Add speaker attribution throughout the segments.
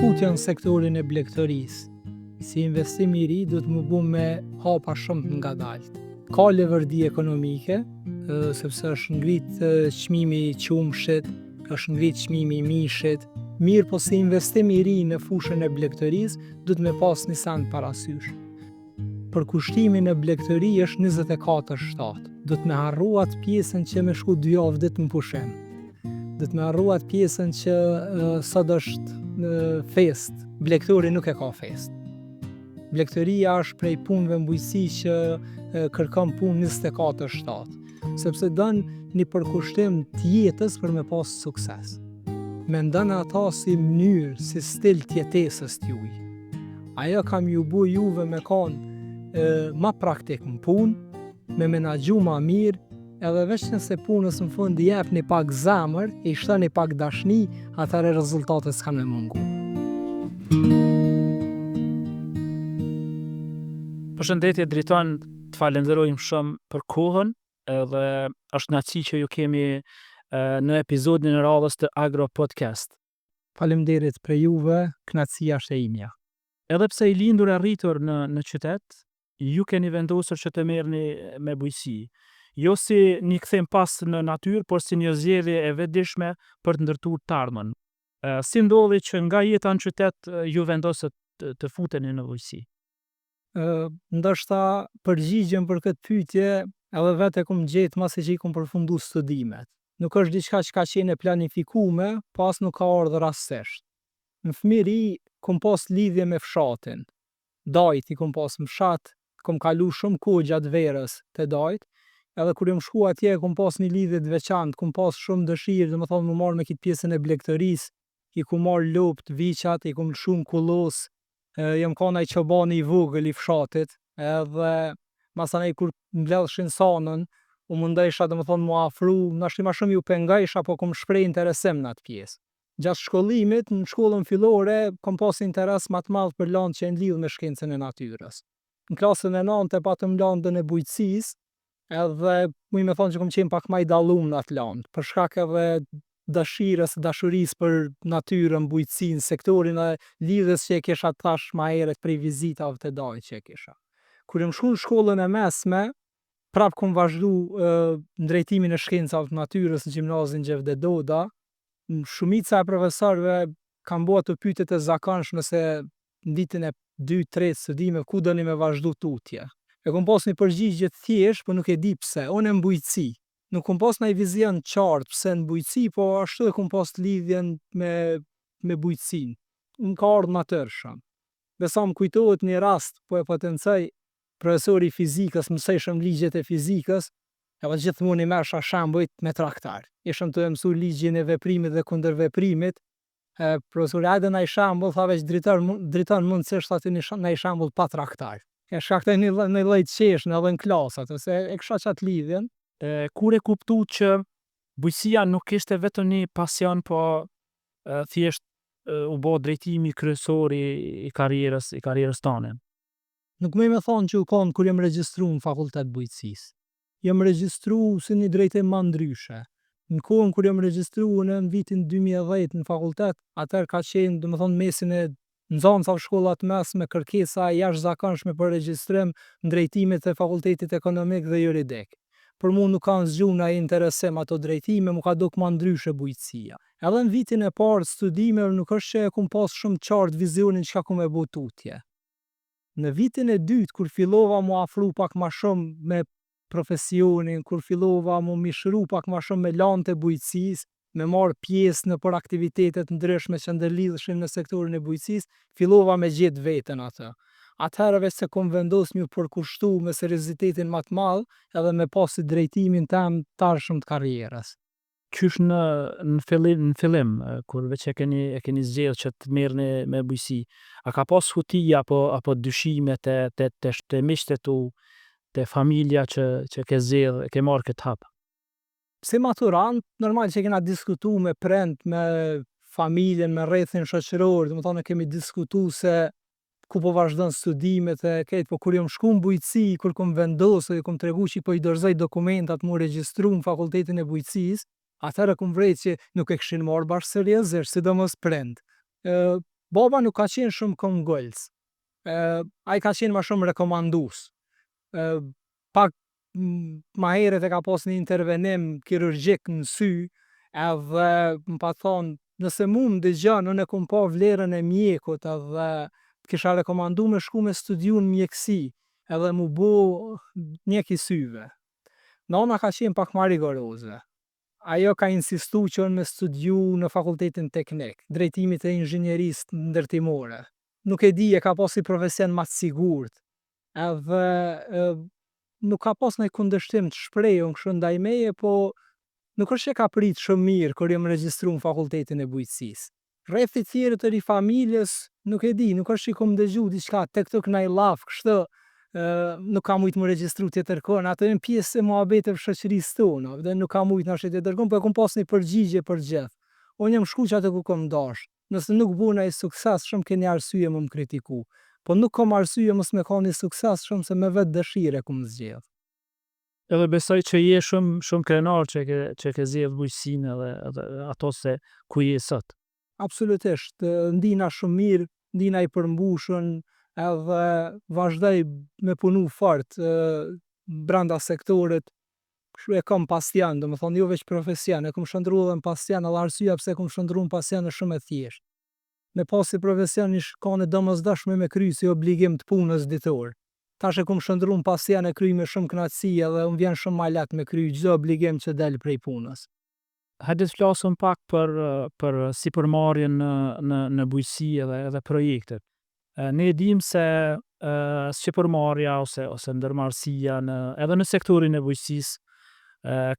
Speaker 1: Shkutja në sektorin e blegtorisë, si investim i ri, do të më bu me hapa shumë ngadaltë. Ka levërdi ekonomike, sepse është ngrit çmimi i qumshit, është ngrit çmimi i mishit. Mirë, po si investim i ri në fushën e blegtorisë, do të me pas një send parasysh. Për kushtimin e blegtori është 24/7. Do të me harruat pjesën që me shku 2 javë ditë në pushim. Do të me harruat pjesën që sot është fest. Blegtori nuk e ka fest. Blegtoria është prej punëve në bujqësi që kërkon punë 24/7, sepse don një përkushtim të jetës për me pas sukses. Mendon ata si mënyrë, si stil tjetesës t'juj. Ajo kam ju bu juve me kanë ma praktik në punë, me menaxhu ma mirë, edhe veç nëse punës në fund i jep një pak zemër, i shton një pak dashni, atëre rezultatet s'kan me mungu.
Speaker 2: Përshëndetje driton, të falenderojmë shumë për kohën, edhe është kënaqësi që ju kemi në episodin e radhës të Agro Podcast.
Speaker 1: Faleminderit për juve, kënaqësia është e imja.
Speaker 2: Edhe pse i lindur e rritur në qytet, ju keni vendosur që të merrni me bujqësi. Jo si një kthim pas në natyrë, por si një zgjedhje e vetëdijshme për të ndërtuar të ardhmen. Si ndodhi që nga jeta në qytet ju vendosët të futeni në bujqësi?
Speaker 1: Ndoshta përgjigjen për këtë pyetje edhe vetë e kom gjetë masi që i kom përfundu studimet. Nuk është diçka që ka qenë e planifikume, pas nuk ka ardhur rastësisht. Në fëmijëri kom pas lidhje me fshatin. Dajt i kom pas në fshat, kom kalu shumë kohë gjatë verës te dajt, edhe kur jam shku atje kom pas një lidhje të veçantë, kom pas shumë dëshirë, domethënë më marr me këtë pjesën e blegtorisë, i kom marr lopt, viçat, i kom lshu në kullos, jam kanë ai çobani i vogël i fshatit, edhe masanej kur mbledhshin sanën, u mundojsha domethënë mu afru, nashi më shumë ju pengojsha, po kom shpreh interesim në atë pjesë. Gjatë shkollimit, në shkollën fillore, kom pas interes më të madh për lanë që lidh me shkencën e natyrës. Në klasën e 9 patëm landën e bujqësisë, edhe muj me thonë që kom qenë pak më i dallum në atë lanë, për shkak edhe dashurisë për natyrën, bujqësinë, sektorin e lidhjes që e kisha tash më herët prej vizitave të dajt që e kisha. Kur jam shku në shkollën e mesme, prap kom vazhdu ndrejtimin e shkencave të natyrës në gjimnazin Gjevdet Doda. Shumica e profesorëve kanë bërë ato pyetje të zakonshme se në vitin e 2-3 studime ku doni me vazhdu tutje. E kom pas një përgjigje të thjeshtë, po nuk e di pse. Unë në bujqësi. Nuk kom pas një vizion qartë pse në bujqësi, po ashtu e kom pas lidhjen me bujqësinë. Unë ka ardhur natyrshëm. Besa më kujtohet një rast, po e potencoj, profesori i fizikës, mësojshëm ligjet e fizikës, edhe gjithmonë i merrsha shembujt me traktar. Ishëm të mësu ligjin e veprimit dhe kundërveprimit. Profesori hajde ndaj shembull, tha veç driton mund të thotë ndaj shembull pa traktar. E shkaktoj një lloj qeshnë edhe në klasat, ose e kisha qatë lidhjen.
Speaker 2: Kur e kuptu që bujqësia nuk ishte vetëm një pasion, po thjesht u bë drejtimi kryesor i karrierës tane?
Speaker 1: Nuk me thonë që u konë kur jem regjistru në fakultet bujqësisë. Jem regjistru si një drejtim ma ndryshe. Në kohën kur jem regjistru në vitin 2010 në fakultet, atër ka qenë, domethënë mesin e nxënësave shkollat mesme, kërkesa jashtëzakonshme për regjistrim në drejtimet e fakultetit ekonomik dhe juridik. Për mua nuk kanë zgjuar në interesim ato drejtime, mu ka duk ma ndryshe bujqësia. Edhe në vitin e parë studimeve nuk është që e kom pas shumë qartë vizionin çka kom e bu tutje. Në vitin e dytë, kur fillova mu afru pak ma shumë me profesionin, kur fillova mu mishru pak ma shumë me lanë të bujqësisë, me marrë pjesë në për aktivitetet ndryshme që ndërlidheshin në sektorin e bujqësisë, fillova me gjetë veten atë. Atëherë veç se kom vendos më përkushtu me seriozitetin më të madh, edhe me pasi drejtimin tim tashëm të karrierës.
Speaker 2: Qysh në fillim, kur veç e keni zgjedhur që të merrni me bujqësi, a ka pas hutia apo dyshime te miqtë tu, te familja që ke marrë këtë hap?
Speaker 1: Si maturant, normal që kena diskutu me prind, me familjen, me rrethin shoqëror, domethënë kemi diskutu se ku po vazhdon studimet e këtë, po kur jam shku në bujqësi, kur kom vendosur, kom tregu që po i dorëzoj dokumentat mu regjistru në fakultetin e bujqësisë, atëherë kom vrejt që nuk e kishin marrë bash seriozisht, sidomos prind. Baba nuk ka qenë shumë këmbgëlës. Ai ka qenë më shumë rekomandues. Pak ma herët e ka pas një intervenim kirurgjik në sy, edhe më pa thonë, nëse mu më dëgjon, unë e kom pa vlerën e mjekut edhe kisha rekomandu me shku me studiu në mjekësi edhe mu bo mjek i syve. Nana ka qenë pak ma rigoroze. Ajo ka insistu që unë me studiu në fakultetin teknik, drejtimit e inxhinierisë ndërtimore. Nuk e di, e ka pas si profesion ma të sigurt. Edhe nuk ka pas ndonjë kundërshtim të shprehun kështu ndaj meje, po nuk është që ka prit shumë mirë kur jam regjistru në fakultetin e bujqësisë. Rreth të tjerë të ri familjes, nuk e di, nuk është që i kom dëgju diçka tek tok naj llaf, kështu, nuk ka mujt më regjistru tjetër kohë, ato janë pjesë e muhabeteve shoqërisë tonë, dhe nuk ka mujt na tjetër kohë, po e kom pas një përgjigje për gjithë. Unë jam shku që atë ku kom dash. Nëse nuk bu ai sukses, shumë keni arsye më kritiku. Po nuk kam arsye mos me ka një sukses shumë se me vetë dëshire kum zgjedh.
Speaker 2: Edhe besoj që je shumë krenar që ke zgjedh bujqësinë edhe ato se ku je sot.
Speaker 1: Absolutisht, ndina shumë mirë, ndina i përmbushën, edhe vazhdoj me punu fort brenda sektorit. Kështu e kam pasion, domethënë jo veç profesion, e kam shndruar edhe në pasion, edhe arsyeja pse kam shndruar në pasion është shumë e thjeshtë. Me pas si profesion ish ka në domosdoshme me kry si obligim të punës ditor. Tash e kam shndruar në pasion e kryj me shumë kënaqësi edhe unë vjen shumë ma lehtë me kry çdo obligim që del prej punës.
Speaker 2: Hajde të flasim pak për sipërmarrjen në bujqësi edhe projektet. Ne e dim se sipërmarrja ose ndërmarrësia edhe në sektorin e bujqësisë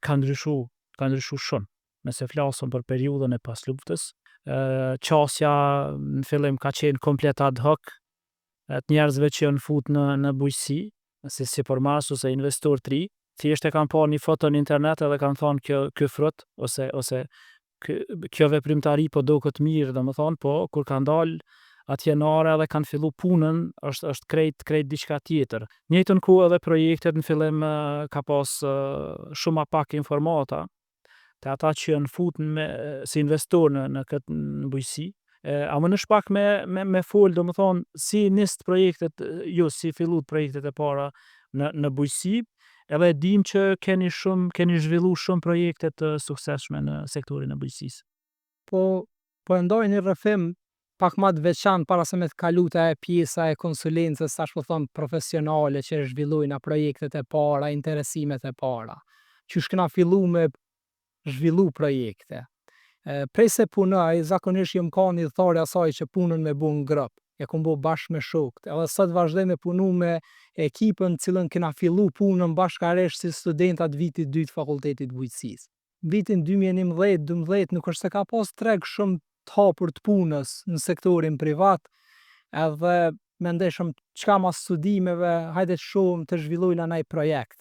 Speaker 2: ka ndryshu shumë. Nëse flasim për periudhën e pas luftës, qasja në fillim ka qenë komplet ad hoc, të njerëzve që janë fut në bujqësi, si sipërmarrës ose investor të ri, thjesht e kanë pa një foto në internet edhe kanë thonë kjo frut ose kjo veprimtari po do këtë mirë, domethënë, po kur kanë dalë atje në are edhe kanë fillu punën, është krejt diçka tjetër. Njëjtën kohë edhe projektet në fillim ka pas shumë ma pak informata te ata që janë fut si investor në këtë bujqësi. A më nësh pak me fol, domethënë, si nis projektet, jo si fillut projektet e para në bujqësi, edhe dim që keni zhvillu shumë projekte të suksesshme në sektorin e bujqësisë.
Speaker 1: Po e ndoj një rrëfim pak ma të veçantë para se me të kalu te pjesa e konsulencës, tash po them profesionale që zhvillojnë projektet e para, interesimet e para. Qysh kena fillu me zhvillu projekte. Prej se punoj, zakonisht jam ka një thore asaj që punën me bu në grup. E kom bo bashkë me shokët. Edhe sot vazhdoj me punu me ekipën cilën kena fillu punën bashkarisht si studentat vitit 2 të fakultetit bujqësisë. Vitin 2011-12 nuk është se ka pas treg shumë të hapur të punës në sektorin privat, edhe mendeshëm çka mas studimeve, hajde të shohim të zhvillojna naj projekt.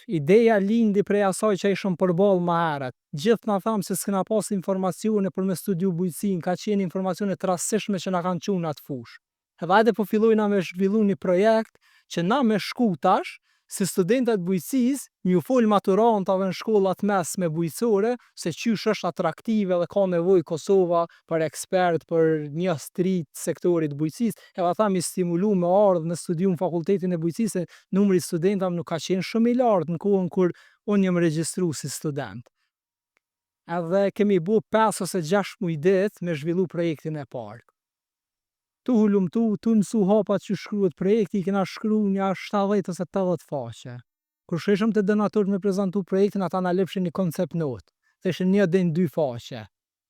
Speaker 1: Ideja lindi prej asaj që ishëm përballë më herët. Gjithë na thamë se s'kena pas informacione për me studiu bujqësinë, ka qenë informacione të rastësishme që na kanë çuar në atë fushë. Edhe hajde po fillojna me zhvillu një projekt që na me shku tash, si studentat bujqësisë, një fol maturantave në shkollat mesme bujqësore, se qysh është atraktive dhe ka nevojë Kosova për ekspert, për njerëz të ri të sektorit bujqësisë, edhe ata mi stimulu me ardhë në studium fakultetin e bujqësisë, numri i studentave nuk ka qenë shumë i lartë në kohën kur unë jam regjistru si student. Edhe kemi bu 5 ose 6 muaj ditë me zhvillu projektin e parë. Tu mësu hapat që shkruhet projekti, i kena shkru një 70 ose 80 faqe. Kur sheshëm të donator me prezentu projektin, ata na lepshin një koncept notë. Theshin 1 deri në 2 faqe.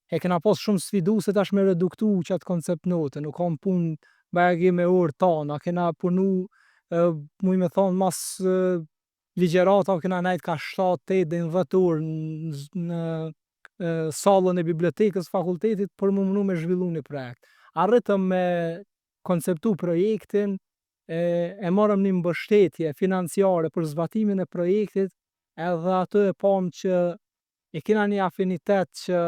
Speaker 1: E kena pas shumë sfiduese tash me reduktu qatë koncept notë, nuk kam punë bagi me orë tana, kena punu, muj me thonë, mas ligjerata, kena najt ka 7-8 deri në 10 orë në sallën e bibliotekës fakultetit për më mënu me zhvillu një projekt. Arritëm me konceptu projektin, e marrëm një mbështetje financiare për zbatimin e projektit, edhe atë e pam që e kena një afinitet që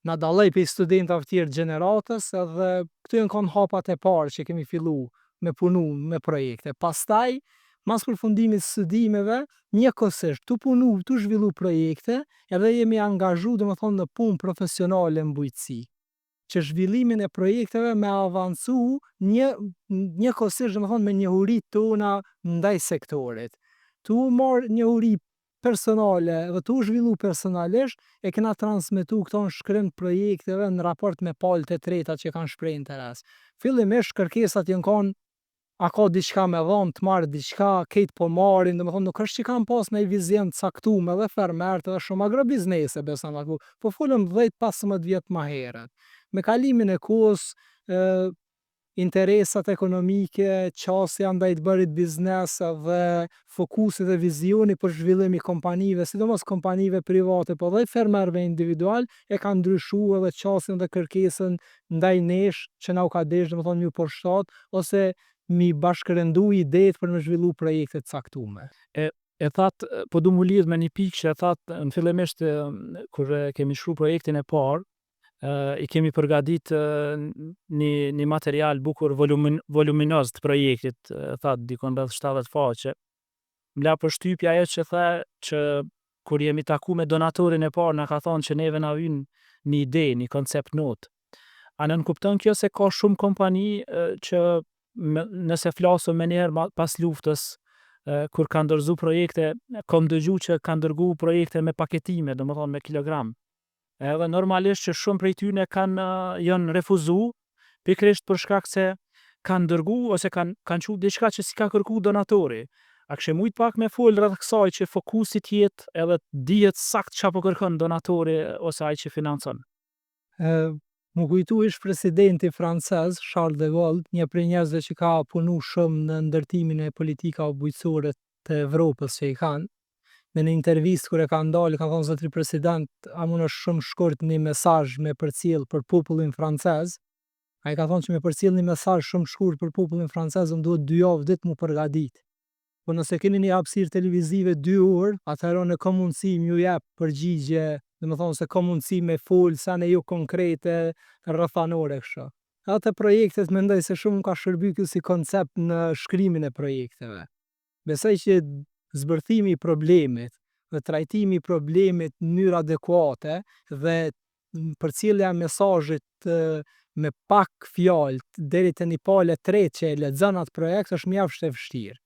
Speaker 1: na dalloj prej studentave tjerë gjeneratës, edhe këtu janë kanë hapat e parë që kemi fillu me punu me projekte. Pastaj, mas përfundimit studimeve, njëkohësisht tu punu, tu zhvillu projekte, edhe jemi angazhu, domethënë, në punë profesionale në bujqësi. që zhvillimin e projekteve me avancu njëkohësisht domethënë me njohuritë tona ndaj sektorit. Tu marr njohuri personale dhe tu zhvillu personalisht e kena transmetu këto në shkrim të projekteve në raport me palët e treta që kanë shpreh interes. Fillimisht kërkesat janë kanë a ka diçka me dhon të marrë diçka, kejt po marrin, domethënë nuk është që kanë pas ndonjë vizion të caktuar edhe fermerët edhe shumë agrobiznese beson aty, po folëm 10-15 vjet më herët. Me kalimin e kohës, interesat ekonomike, qasja ndaj të bërit biznes dhe fokusi dhe vizioni për zhvillim i kompanive, sidomos kompanive private, po dhe fermerëve individual, e kanë ndryshuar edhe qasjen dhe kërkesën ndaj nesh që na u ka desh domethënë një përshtat ose mi bashkërëndu idetë për me zhvillu projekte të caktuara.
Speaker 2: E thatë, po du mu lidh me një pikë që e thatë në fillimisht kur kemi shkruar projektin e parë, i kemi përgadit një material bukur voluminoz të projektit, thatë dikon rreth 70 faqe. Mla përshtypja ajo që tha që kur jemi taku me donatorin e parë na ka thonë që neve na vjen një ide, një koncept not. A nën kupton kjo se ka shumë kompani që nëse flasëm me njerë pas luftës, kur kanë ndërzu projekte, kom dëgju që kanë dërgu projekte me paketime, domethënë me kilogram. Edhe normalisht që shumë prej tyne janë refuzu, pikërisht për shkak se kanë dërgu ose kanë qu diçka që si ka kërku donatori. A kishe mujt pak me fol rreth kësaj që fokusit jetë edhe dihet sakt çfarë po kërkon donatori ose ai që financon.
Speaker 1: Më kujtu ish presidenti francez, Charles de Gaulle, një prej njerëzve që ka punu shumë në ndërtimin e politikave bujqësore të Evropës që i kanë. Në një intervistë kur e ka ndalë, ka thonë zotri president, a mund është shumë shkurt një mesazh me përcjell për popullin francez. Ai ka thonë që me përcjell një mesazh shumë shkurt për popullin francez, më duhet 2 javë ditë mu përgatit. Po nëse keni një hapësirë televizive 2 orë, atëherë në ka mundësi m'ju jep përgjigje, domethënë se ka mundësi me fol sa ne jo konkrete, rrëfanore kështu. Atë projektet mendoj se shumë ka shërby ky si koncept në shkrimin e projekteve. Besoj që zbërthimi i problemit dhe trajtimi i problemit në mënyrë adekuate dhe përcjellja e mesazhit me pak fjalë deri te një palë e tretë që e lexon atë projekt është mjaft e vështirë.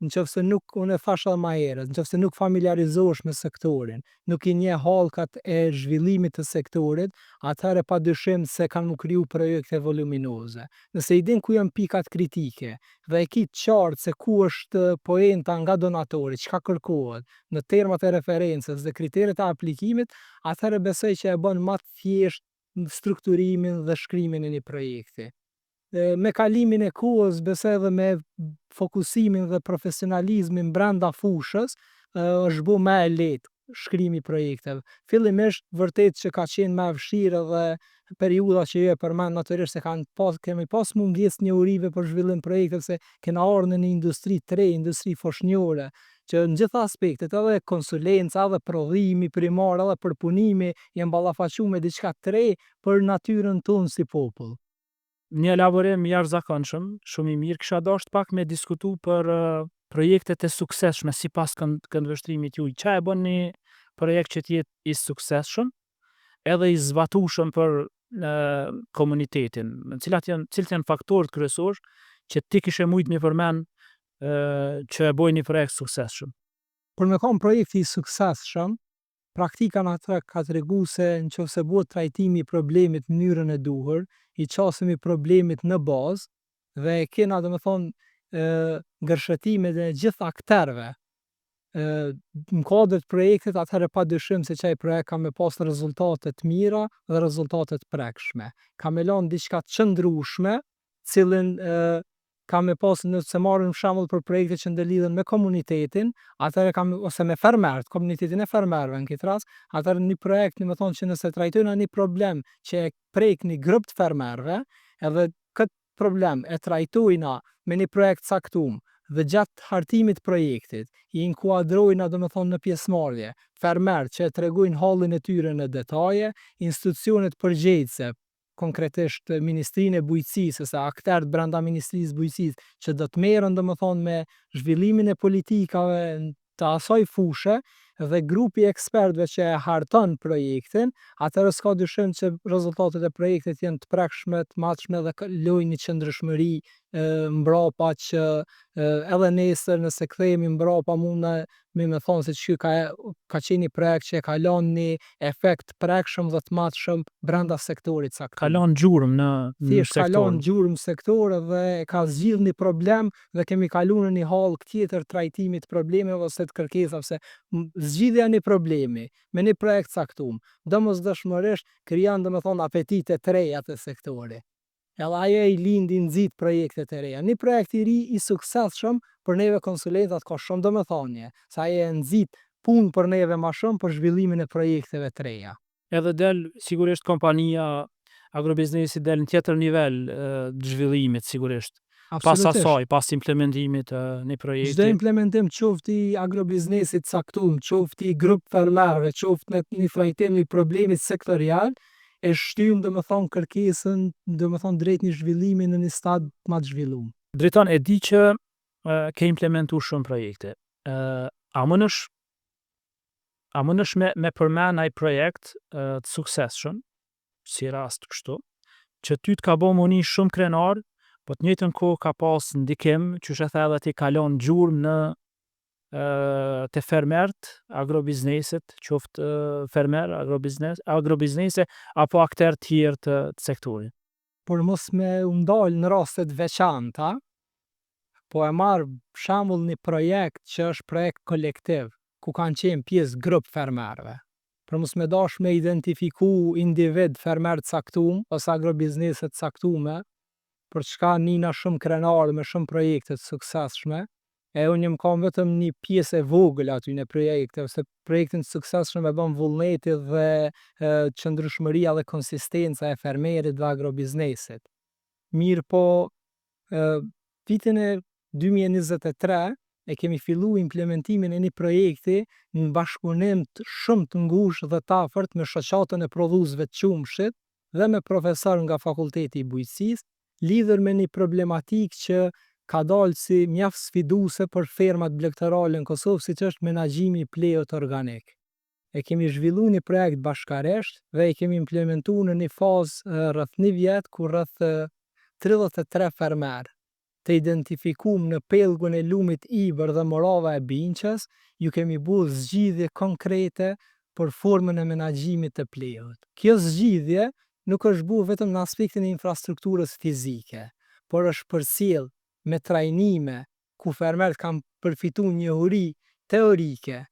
Speaker 1: Nëse nuk, unë e thash edhe më herët, nëse nuk familiarizohesh me sektorin, nuk i njeh hallkat e zhvillimit të sektorit, atëherë padyshim se kanë mu kriju projekte voluminoze. Nëse i din ku janë pikat kritike dhe e ki qartë se ku është poenta nga donatori, çka kërkohet në termat e referencës dhe kriteret e aplikimit, atëherë besoj që e bën më të thjeshtë strukturimin dhe shkrimin e një projekti. Me kalimin e kohës, besoj edhe me fokusimin dhe profesionalizmin brenda fushës, është bu më e lehtë shkrimi i projekteve. Fillimisht vërtet që ka qenë më e vështirë dhe periudha që ju e përmend natyrisht se kemi pas mungesë njohurive për zhvillim projekteve se kena ardhur në një industri të re, industri foshnjore, që në gjitha aspektet, edhe konsulenca, edhe prodhimi primar, edhe përpunimi, janë ballafaqu me diçka të re për natyrën tonë si popull.
Speaker 2: Një elaborim jashtëzakonshëm, shumë i mirë, kisha dashur pak me diskutu për projektet e suksesshme sipas këndvështrimit juaj. Çfarë e bën një projekt që të jetë i suksesshëm, edhe i zbatueshëm për komunitetin? Cilët janë faktorët kryesorë që ti kishe mujt mi përmend që e bojnë një projekt suksesshëm?
Speaker 1: Për me kon projekti i suksesshëm, praktika në atë ka tregu se nëse bëhet trajtimi i problemit në mënyrën e duhur, i qasemi problemit në bazë dhe kena domethënë ngërshëtimet e gjithë akterëve në kuadër të projektit, atëherë padyshim se çaj projekt ka me pas rezultate të mira dhe rezultate të prekshme. Ka me lënë diçka të qëndrueshme, cilën ka me pas, nëse marrim shembull për projekte që ndërlidhen me komunitetin, atëherë ose me fermerët, komunitetin e fermerëve në këtë rast, atëherë një projekt, domethënë që nëse trajtojnë një problem që e prek një grup të fermerëve, edhe këtë problem e trajtojnë me një projekt caktuar dhe gjatë hartimit të projektit i inkuadrojnë domethënë në pjesëmarrje fermerët që e tregojnë hallin e tyre në detaje, institucionet përgjegjëse, konkretisht Ministrinë e Bujqësisë ose aktorët brenda Ministrisë së Bujqësisë që do të merren domethënë me zhvillimin e politikave të asaj fushë dhe grupi i ekspertëve që e harton projektin, atëherë s'ka dyshim që rezultatet e projektit janë të prekshme, të matshme dhe lojnë një qëndrueshmëri mbrapa që edhe nesër nëse kthehemi mbrapa mundna me thonë se që ka qenë një projekt që e ka lënë një efekt të prekshëm dhe të matshëm brenda sektorit caktuar.
Speaker 2: Ka lanë gjurmë në
Speaker 1: Thjesht ka
Speaker 2: sektor.
Speaker 1: lanë gjurmë sektor dhe ka zgjidhur një problem dhe kemi kaluar në një hall tjetër trajtimit të problemeve ose të kërkesave se zgjidhja e një problemi me një projekt caktuar domosdoshmërisht krijon domethënë apetite të reja te sektori. Edhe ajo i lindi nxit projekte të reja. Një projekt i ri i suksesshëm për neve konsulentat ka shumë domethënie, sa ai e nxit punë për neve më shumë për zhvillimin e projekteve të reja.
Speaker 2: Edhe del sigurisht kompania agrobiznesi del në tjetër nivel të zhvillimit sigurisht. Pas asaj, pas implementimit të një projekti.
Speaker 1: Çdo implementim qoftë i agrobiznesit caktuar, qoftë i grup fermerëve, qoftë në një trajtim i problemit sektorial, e shtym domethënë kërkesën domethënë drejt një zhvillimi në një stad më të zhvilluar.
Speaker 2: Drejton, e di që ke implementu shumë projekte. A mënesh me përmend ai projekt të suksesshëm, si rast kështu, që ty të ka bo muni shumë krenar, po të njëjtën kohë ka pas ndikim, qysh e the edhe ti kalon gjurmë në te fermert, agrobiznesit, qoftë fermer, agrobiznese, apo akter tjerë të sektorit.
Speaker 1: Por mos me u ndal në raste të veçanta, po e marr shembull një projekt që është projekt kolektiv, ku kanë qenë pjesë grup fermerëve. Për mos me dash me identifiku individ fermer të caktuar ose agrobiznese të caktuara, për çka nina shumë krenar me shumë projekte të suksesshme, e unë jam kam vetëm një pjesë e vogël aty në projekte, ose projektin të suksesshëm e bën vullneti dhe qëndrueshmëria dhe konsistenca e fermerit dhe agrobiznesit. Mirë po, vitin e 2023 e kemi fillu implementimin e një projekti në bashkëpunim shumë të ngushtë dhe të afërt me shoqatën e prodhuesve të qumshit dhe me profesor nga Fakulteti i Bujqësisë, lidhur me një problematikë që ka dalë si mjaft sfiduese për fermat blegtërale në Kosovë, siç është menaxhimi i pleut organik. E kemi zhvillu një projekt bashkarisht dhe e kemi implementuar në një fazë rreth një vjet ku rreth 33 fermerë të identifikuar në pellgun e lumit Ibër dhe Morava e Binqës, ju kemi bërë zgjidhje konkrete për formën e menaxhimit të pleut. Kjo zgjidhje nuk është bërë vetëm në aspektin e infrastrukturës fizike, por është përcjell me trajnime ku fermerët kanë përfituar njohuri teorike,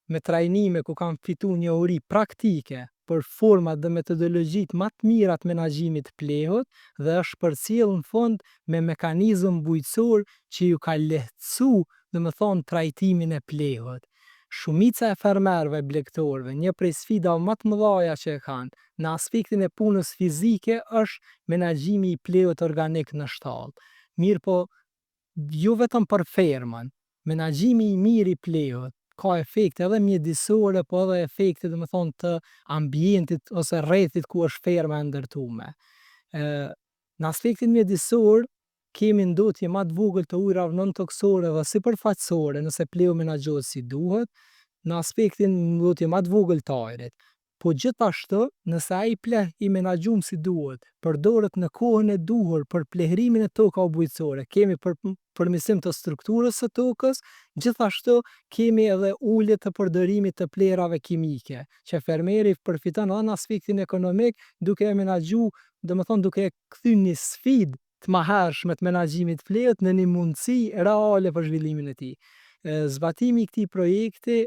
Speaker 1: me trajnime ku kanë fituar njohuri praktike për format dhe metodologjitë më të mira të menaxhimit të pleut dhe është përcjell në fund me mekanizëm bujqësor që ju ka lehtësu domethënë trajtimin e pleut. Shumica e fermerëve blegtorëve, një prej sfidave më të mëdha që e kanë në aspektin e punës fizike është menaxhimi i pleut organik në shtallë. Mirë po, jo vetëm për fermën, menaxhimi i mirë i pleut ka efekte edhe mjedisore, po edhe efekte domethënë të ambientit ose rrethit ku është ferma e ndërtuar. Në aspektin mjedisor kemi ndotje më të vogël të ujrave nontoksore dhe sipërfaqësore nëse pleu menaxhohet si duhet, në aspektin ndotje më të vogël të ajrit. Po gjithashtu, nëse ai pleh i menaxhuar si duhet, përdoret në kohën e duhur për plehrimin e tokave bujqësore, kemi përmirësim të strukturës së tokës, gjithashtu kemi edhe ulje të përdorimit të plerave kimike, që fermeri përfiton edhe në aspektin ekonomik duke e menaxhuar, domethënë duke kthyer një sfidë të mëhershme të menaxhimit të pleut në një mundësi reale për zhvillimin e tij. Zbatimi i këtij projekti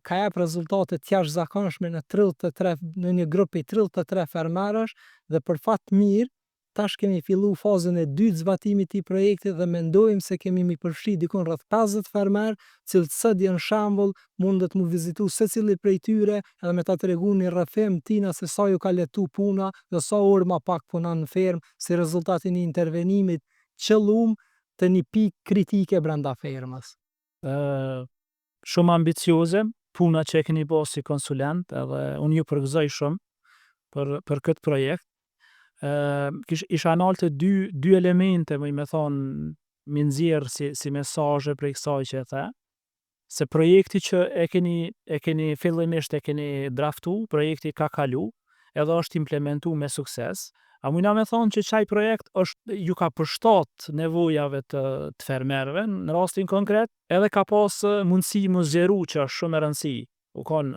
Speaker 1: ka jap rezultate të jashtëzakonshme në një grup i 33 fermerësh dhe për fat të mirë tash kemi fillu fazën e dytë zbatimit të këtij projekti dhe mendojmë se kemi mi përfshi dikon rreth 50 fermerë, cilët sot janë shembull, mundet mu vizitu secili prej tyre edhe me ta tregu një rrëfim tina se sa ju ka letu puna dhe sa orë ma pak punon në fermë si rezultati një intervenimit qëllum të një pikë kritike brenda fermës.
Speaker 2: Shumë ambicioze puna që e keni bërë si konsulent, edhe unë ju përgëzoj shumë për këtë projekt. Isha naltë dy elemente, më thonë, mi nxjerr si mesazhe prej kësaj që e the. se projekti që e keni fillimisht e keni draftu, projekti ka kalu, edhe është implementu me sukses. A mujna me thonë që qaj projekt ju ka përshtat nevojave të fermerëve në rastin konkret, edhe ka pas mundësi mu zgjeru që është shumë e rëndësi, u konë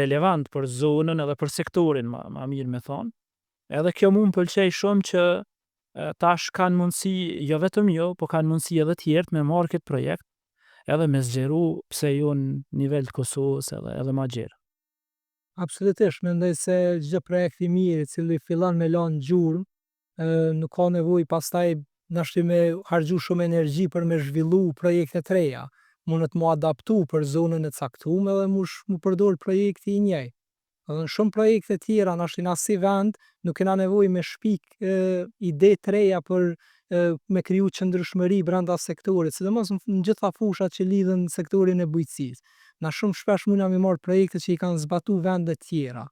Speaker 2: relevant për zonën edhe për sektorin, ma mirë me thonë. Edhe kjo mu më pëlqej shumë që tash kanë mundësi, jo vetëm jo, po kanë mundësi edhe tjertë me marrë këtë projekt, edhe me zgjeru pse jo në nivel të Kosovës edhe ma gjerë.
Speaker 1: Absolutisht, mendoj se çdo projekt i mirë i cili fillon me lanë gjurmë, nuk ka nevojë pastaj nashti me harxhu shumë energji për me zhvillu projekte të reja. Mundet mu adaptu për zonën e caktuar edhe mu përdor projekti i njëjtë. Edhe në shumë projekte tjera nashti na si vend nuk kena nevojë me shpik ide të reja për me kriju qëndrueshmëri brenda sektorit, sidomos në gjitha fushat që lidhen në sektorin e bujqësisë. Na shumë shpesh mundna me marr projekte që i kanë zbatu vende tjera,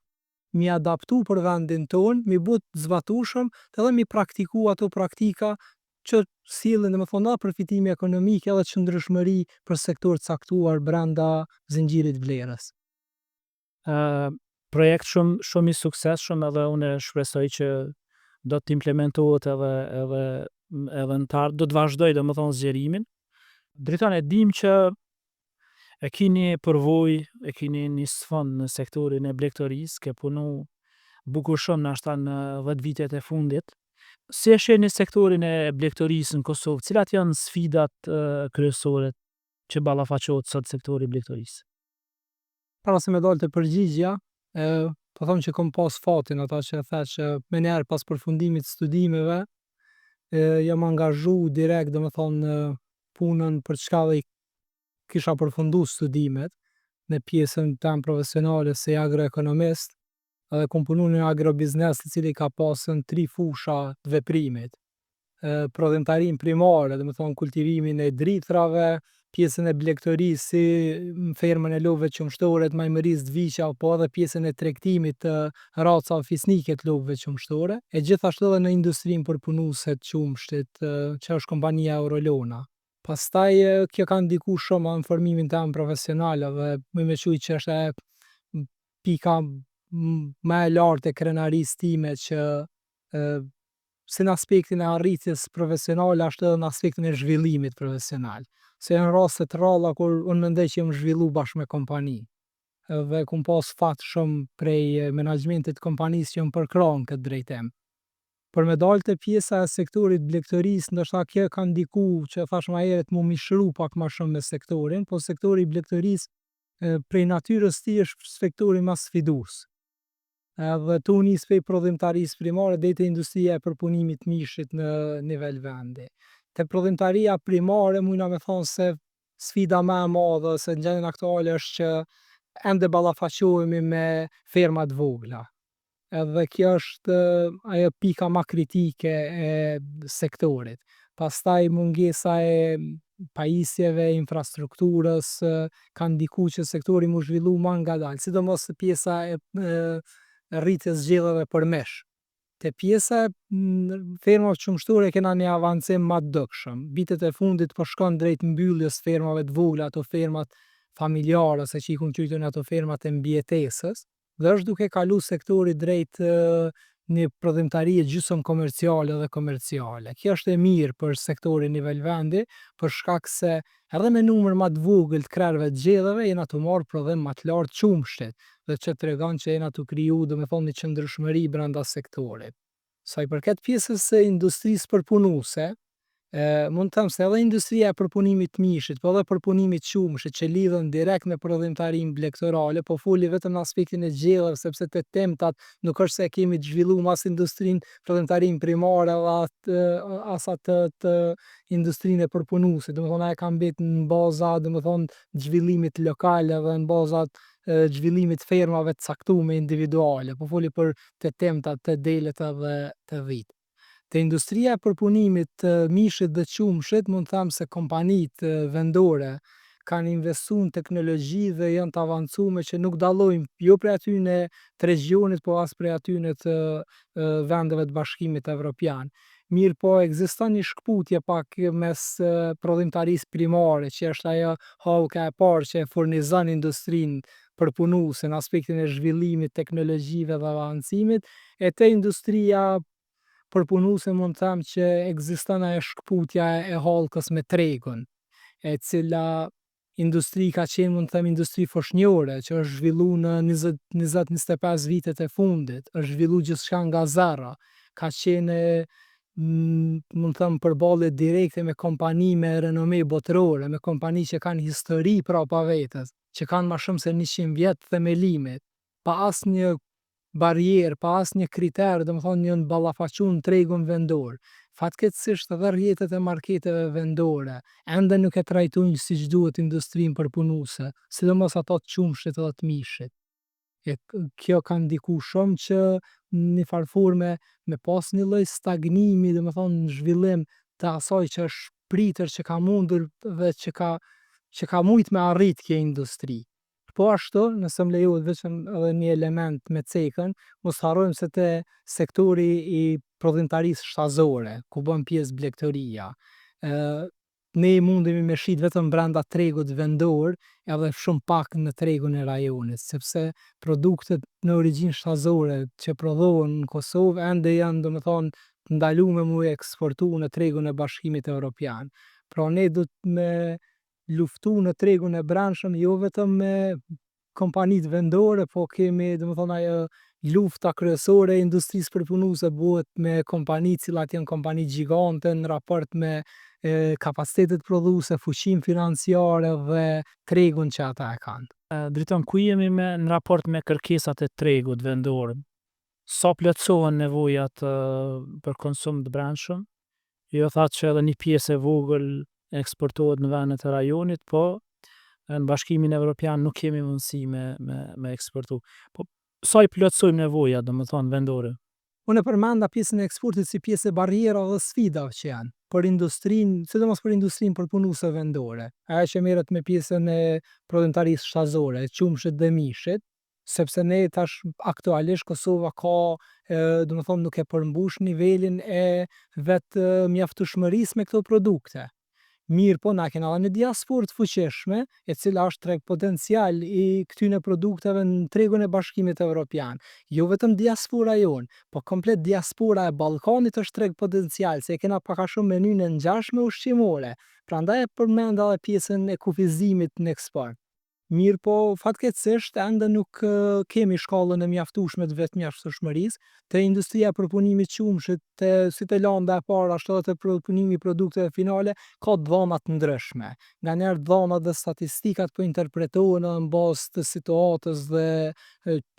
Speaker 1: mi adaptu për vendin ton, mi bu të zbatushëm, edhe mi praktiku ato praktika që sillin domethënë edhe përfitime ekonomike edhe qëndrueshmëri për sektor të caktuar brenda zinxhirit vlerës.
Speaker 2: Projekt shumë i suksesshëm edhe unë shpresoj që do të implementohet edhe në të ardhmen, do të vazhdoj domethënë zgjerimin. Drejton e dim që e kini përvojë, e kini një sfond në sektorin e blegtorisë, ke punu bukur shumë nashta në 10 vitet e fundit. Si e shihni sektorin e blegtorisë në Kosovë, cilat janë sfidat kryesore që ballafaqohet sot sektori i blegtorisë?
Speaker 1: Para se me dalë të përgjigja, po them që kom pas fatin ata që thash që menjëherë pas përfundimit të studimeve, jam angazhu direkt domethënë në punën për çka dhe kisha përfundu studimet në pjesën tem profesionale si agroekonomist, edhe kom punu në agrobiznes i cili ka pasën 3 fusha të veprimit. Prodhimtarinë primare, domethënë kultivimin e dritrave, pjesën e blegtorisë si në fermën e lopëve qumshtore të majmërisë të viqja, po edhe pjesën e tregtimit të racave fisnike të lopëve qumshtore, e gjithashtu edhe në industrinë përpunuese të qumshtit, që është kompania Eurolona. Pastaj kjo ka ndiku shumë në formimin tim profesional dhe më quaj që është pika më e lartë e krenarisë time që si në aspektin e arritjes profesionale ashtu edhe në aspektin e zhvillimit profesional. Se janë raste të ralla kur unë mendoj që jam zhvillu bashkë me kompani. Dhe kum pas fat shumë prej menaxhmentit të kompanisë që më përkrahun këtë drejtim. Për me dalë te pjesa e sektorit blegtorisë, ndoshta kjo ka ndiku që thash më herët mu mishëru pak më shumë me sektorin, po sektori i blegtorisë prej natyrës tij është sektori më sfidues. Edhe tu nis prej prodhimtarisë primare deri te industria e përpunimit të mishit në nivel vendi. Te prodhimtaria primare mujna me thonë se sfida më e madhe se në gjendjen aktuale është që ende ballafaqohemi me ferma të vogla. Edhe kjo është ajo pika më kritike e sektorit. Pastaj mungesa e pajisjeve, infrastrukturës ka ndiku që sektori mu zhvillu më ngadalë, sidomos pjesa e rritjes zgjedhjeve për mish. Te pjesa e fermave qumshtore kena një avancim më të dukshëm. Vitet e fundit po shkon drejt mbylljes fermave të vogla, ato fermat familjare, se që i quajtun ato fermat e mbijetesës, dhe është duke kalu sektori drejt një prodhimtarie gjysmë komerciale dhe komerciale. Kjo është e mirë për sektorin nivel vendi, për shkak se edhe me numër më të vogël të krerëve të zgjedhjeve jena të marrë prodhim më të lartë qumshtit, dhe që tregon që jena të kriju domethënë një qëndrueshmëri brenda sektorit. Sa i përket pjesës së industrisë përpunuese, mund të them se edhe industria e përpunimit të mishit, po edhe përpunimit të qumshit që lidhen direkt me prodhimtarinë blegtorale, po foli vetëm në aspektin e zgjedhjeve sepse te temtat nuk është se kemi të zhvilluar as industrinë, prodhimtarinë primare dhe as atë të industrinë e përpunuesit, domethënë ajo ka mbetë në baza domethënë zhvillimit lokal edhe në baza zhvillimit fermave të caktuara individuale, po foli për te temtat, te delet edhe te vit. Te industria e përpunimit të mishit dhe qumshit, mund të them se kompanitë vendore kanë investu në teknologji dhe janë të avancume që nuk dallojnë jo prej atyne të regjionit, po as prej atyne të vendeve të Bashkimit Evropian. Mirë po ekziston një shkputje pak mes prodhimtarisë primare, që është ajo halka e parë që e furnizon industrinë përpunuese në aspektin e zhvillimit, teknologjive dhe avancimit, e te industria përpunuese mund të them që ekziston ajo shkputja e hallkës me tregun, e cila industri ka qenë mund të them industri foshnjore, që është zhvillu në 20-25 vitet e fundit, është zhvillu gjithçka nga zero, ka qenë mund të them përballje direkte me kompani me renome botërore, me kompani që kanë histori prapa vetes, që kanë ma shumë se 100 vjet themelimit, pa asnjë barrierë, pa asnjë kriter, domethënë janë ballafaqu në tregun vendor. Fatkeqësisht edhe rrjetet e marketeve vendore ende nuk e trajtojnë siç duhet industrinë përpunuese, sidomos ato të qumshit edhe të mishit. Kjo ka ndiku shumë që në një farë forme me pas një lloj stagnimi, domethënë në zhvillim të asaj që është pritër që ka mundur dhe që ka mujt me arrit kjo industri. Po ashtu, nëse më lejohet vetëm edhe një element me cekën, mos harrojmë se te sektori i prodhimtarisë shtazore, ku bën pjesë blegtoria, ne mundemi me shit vetëm brenda tregut vendor edhe shumë pak në tregun e rajonit, sepse produktet në origjinë shtazore që prodhohen në Kosovë ende janë domethënë të ndalume mu eksportu në tregun e Bashkimit Evropian. Pra ne du të me luftu në tregun e brendshëm jo vetëm me kompanitë vendore, po kemi domethënë ajo lufta kryesore e industrisë përpunuese bëhet me kompani cilat janë kompani gjigante në raport me kapacitetet prodhuese, fuqinë financiare dhe tregun që ata e kanë.
Speaker 2: Driton, ku jemi në raport me kërkesat e tregut vendor? Sa plotësohen nevojat për konsum të brendshëm? Jo thatë që edhe një pjesë e vogël eksportohet në vendet e rajonit, po në Bashkimin Evropian nuk kemi mundësi me eksportu. Po sa i plotësojmë nevojat, domethënë vendore?
Speaker 1: Unë e përmenda pjesën e eksportit si pjesë e barriera dhe sfidave që janë për industrinë, sidomos për industrinë përpunuese vendore. Ajo që merret me pjesën e prodhimtarisë shtazore, qumshit dhe mishit, sepse ne tash aktualisht Kosova ka domethënë nuk e përmbush nivelin e vetë mjaftueshmërisë me këto produkte. Mirë po na kena edhe një diasporë të fuqishme, e cila është treg potencial i këtyne produkteve në tregun e Bashkimit Evropian. Jo vetëm diaspora jonë, po komplet diaspora e Ballkanit është treg potencial, se e kena pak a shumë menynë e ngjashme ushqimore. Prandaj e përmenda edhe pjesën e kufizimit në eksport. Mirë po, fatkeqësisht ende nuk kemi shkallën e mjaftueshme të vetë mjaftueshmërisë, te industria e përpunimit qumshit, si te landa e parë ashtu edhe te përpunimi i produkteve finale, ka dhana të ndryshme. Nganjëherë dhanat dhe statistikat po interpretohen edhe n'bazë të situatës dhe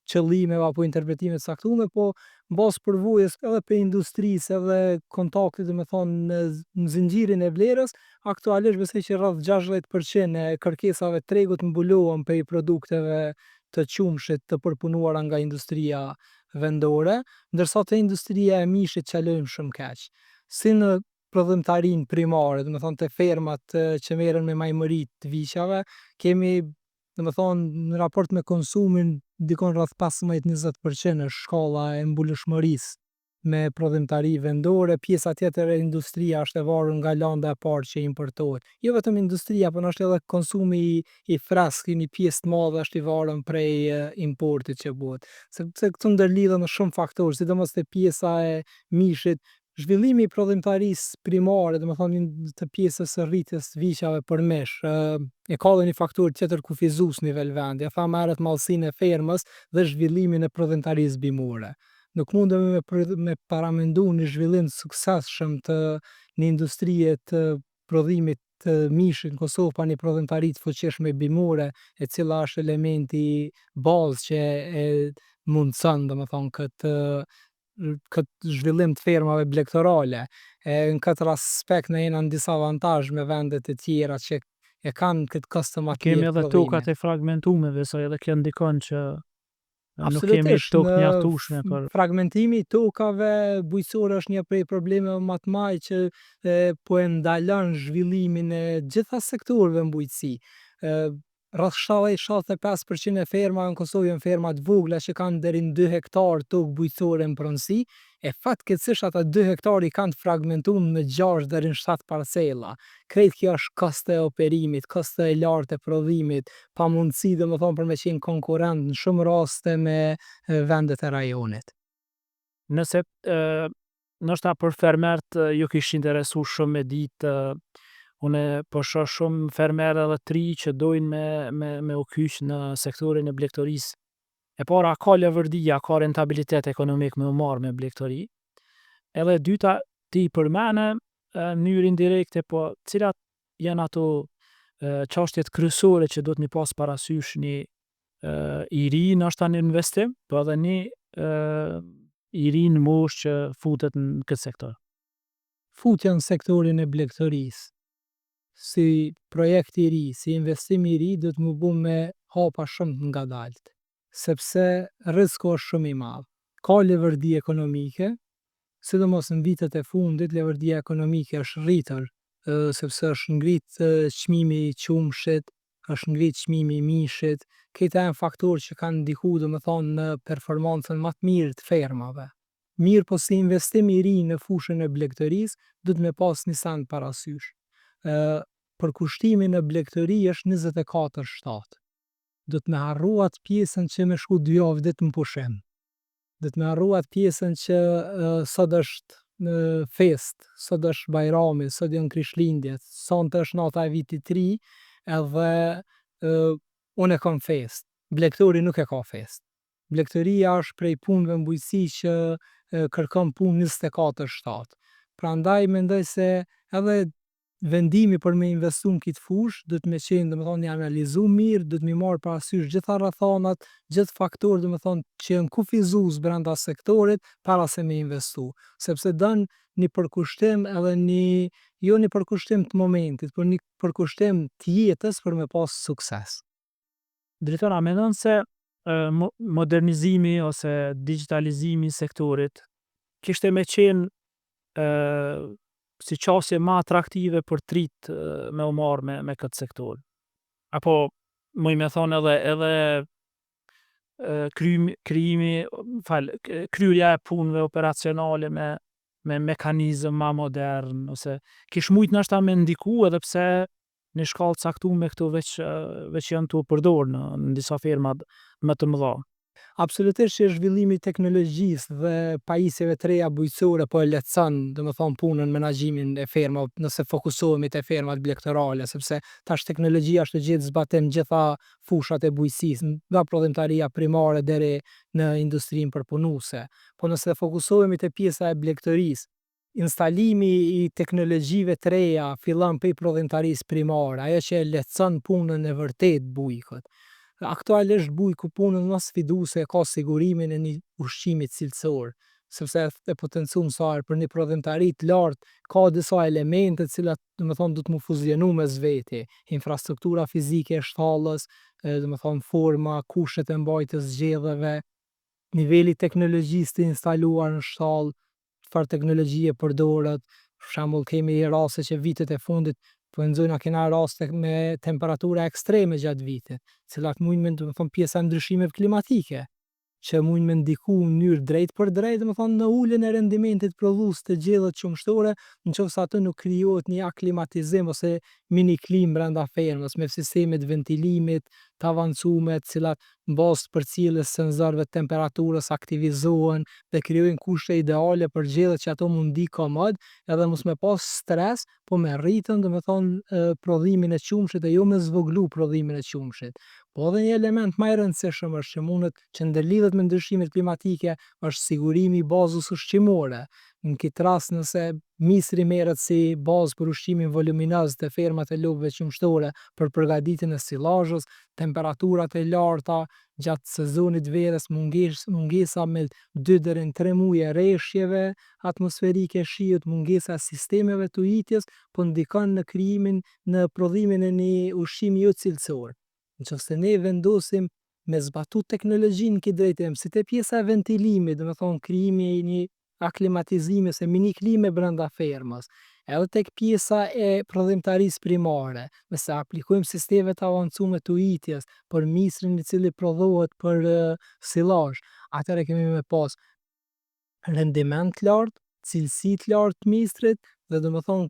Speaker 1: qëllimeve apo interpretime të caktuara, po n'bazë përvojës edhe pe industrisë edhe kontaktit domethënë në zinxhirin e vlerës, aktualisht besoj që rreth 60% e kërkesave të tregut mbulohen prej produkteve të qumshit të përpunuara nga industria vendore, ndërsa te industria e mishit qalojmë shumë keq. Si në prodhimtarinë primare, domethënë te fermat që merren me majmëritë të viqave, kemi domethënë në raport me konsumin dikon rreth 15-20% është shkalla e mbuleshmërisë me prodhimtari vendore. Pjesa tjetër e industria është e varur nga landa e parë që importohet. Jo vetëm industria, por është edhe konsumi i freskët, një pjesë të madhe është i varur prej importit që bëhet. Sepse këtu ndërlidhen shumë faktorë, sidomos te pjesa e mishit. Zhvillimi i prodhimtarisë primare, domethënë të pjesës së rritjes të viqave për mish, e ka edhe një faktor tjetër kufizues në nivel vendi. Ja tha merret mallsinë e fermës dhe zhvillimin e prodhimtarisë bimore. Nuk mundemi me paramendu një zhvillim të suksesshëm të një industrie të prodhimit të mishit në Kosovë pa një prodhimtari të fuqishme bimore, e cila është elementi bazë që e mundson domethënë këtë zhvillim të fermave blegtorale. Në këtë aspekt ne jena në disavantazh me vendet e tjera që e kanë këtë kastomati.
Speaker 2: Kemi edhe tokat e fragmentume, sa edhe kjo ndikon që nuk kemi tokë mjaftueshme për
Speaker 1: fragmentimi i tokave bujqësore është një prej problemeve më të mëdha që po e ndalon zhvillimin e gjitha sektorëve në bujqësi. Rreth 70-75% e fermave në Kosovë janë ferma të vogla që kanë deri në 2 hektar tokë bujqësore në pronësi, e fatkeqësisht ata 2 hektar i kanë të fragmentuar në 6 deri në 7 parcela. Krejt kjo është kosto e operimit, kosto e lartë e prodhimit, pamundësi domethënë për me qenë konkurrent në shumë raste me vendet e rajonit.
Speaker 2: Nëse ndoshta për fermert ju kish interesu shumë me ditë, une po shoh shumë fermerë edhe të ri që dojnë me u kyç në sektorin e blegtorisë. E para, ka lëvërdia, ka rentabilitet ekonomik me u marrë me blegtori. Edhe e dyta, ti i përmene në mënyrë indirekte, po cilat janë ato çështjet kryesore që duhet mi pas parasysh një i ri ndoshta në investim, po edhe një i ri në moshë që futet në këtë sektor.
Speaker 1: Futja në sektorin e blegtorisë si projekt i ri, si investim i ri, duhet më bu me hapa shumë të ngadaltë, sepse rreziku është shumë i madh. Ka lëvërdi ekonomike, sidomos në vitet e fundit lëvërdia ekonomike është rritur, sepse është ngrit çmimi i qumshit, është ngrit çmimi i mishit, këta janë faktorë që kanë ndiku domethënë në performancën më të mirë të fermave. Mirë po si investim i ri në fushën e blegtorisë, duhet me pas një send parasysh. Përkushtimi në blegtori është 24/7. Duhet me harru atë pjesën që me shku 2 javë ditë në pushim. Duhet me harru atë pjesën që sot është fest, sot është bajrami, sot janë krishtlindjet, sonte është nata e vitit të ri, edhe unë e kam fest. Blegtori nuk e ka fest. Blegtoria është prej punëve në bujqësi që kërkon punë 24/7. Prandaj mendoj se edhe vendimi për me investu në këtë fushë duhet me qenë domethënë i analizu mirë, duhet me marrë parasysh gjitha rrethanat, gjithë faktorët domethënë që janë kufizues brenda sektorit para se me investu, sepse don një përkushtim edhe jo një përkushtim të momentit, por një përkushtim të jetës për me pas sukses.
Speaker 2: Drejtor, a mendon se modernizimi ose digitalizimi i sektorit kishte me qenë si qasje ma atraktive për trit me u marrë me këtë sektor? Apo më me thonë edhe kryerja e punëve operacionale me mekanizëm ma modern, ose kish mujt ndoshta me ndiku edhe pse në shkallë caktuar këto veç janë tu përdorur në disa firma më të mëdha.
Speaker 1: Absolutisht që zhvillimi i teknologjisë dhe pajisjeve të reja bujqësore po e lehtëson domethënë punën, menaxhimin e fermave, nëse fokusohemi te fermat blegtorale, sepse tash teknologjia është e gjetë zbatim gjitha fushat e bujqësisë, nga prodhimtaria primare deri në industrinë përpunuese. Po nëse fokusohemi te pjesa e blegtorisë, instalimi i teknologjive të reja fillon prej prodhimtarisë primare, ajo që e lehtëson punën e vërtet bujkut. Aktualisht bujku punën më sfiduese ka sigurimin e një ushqimi cilësor, sepse e potencum sa herë për një prodhimtari të lartë ka disa elemente të cilat domethënë duhet mu fuzionu mes veti, infrastruktura fizike e shtallës, domethënë forma, kushtet e mbajtjes zgjedhjeve, niveli i teknologjisë të instaluar në shtallë, çfarë teknologjie përdoret. Për shembull kemi raste që vitet e fundit po nxojna kena raste me temperatura ekstreme gjatë vitit, cilat mujnë me domethënë pjesa e ndryshimeve klimatike, që mujnë me ndiku në mënyrë drejt për drejt domethënë në uljen e rendimentit prodhues të gjellët qumshtore, nëse atë nuk krijohet një aklimatizim ose mini klim brenda fermës me sisteme të ventilimit të avancume, të cilat në bazë të përcjelljes së senzorëve të temperaturës aktivizohen dhe krijojnë kushte ideale për gjellët që ato mund ndi komod, edhe mos me pas stres, po me rritën domethënë prodhimin e qumshit e jo me zvoglu prodhimin e qumshit. Po edhe një element më i rëndësishëm është që mundet që ndërlidhet me ndryshimet klimatike është sigurimi i bazës ushqimore. Në këtë rast nëse misri merret si bazë për ushqimin voluminoz të fermat e lopëve qumshtore për përgatitjen e sillazhës, temperaturat e larta gjatë sezonit verës, mungesa me 2 deri në 3 muaj e rreshjeve atmosferike shiut, mungesa e sistemeve të ujitjes po ndikon në krijimin, në prodhimin e një ushqimi jo cilësor. Nëse ne vendosim me zbatu teknologjinë në këtë drejtim, si te pjesa e ventilimit, domethënë krijimi i një aklimatizimi ose mini klime brenda fermës. Edhe tek pjesa e prodhimtarisë primare, nëse aplikojmë sisteme të avancume të ujitjes për misrin i cili prodhohet për silazh, atëherë kemi me pas rendiment të lartë, cilësi të lartë të misrit dhe domethënë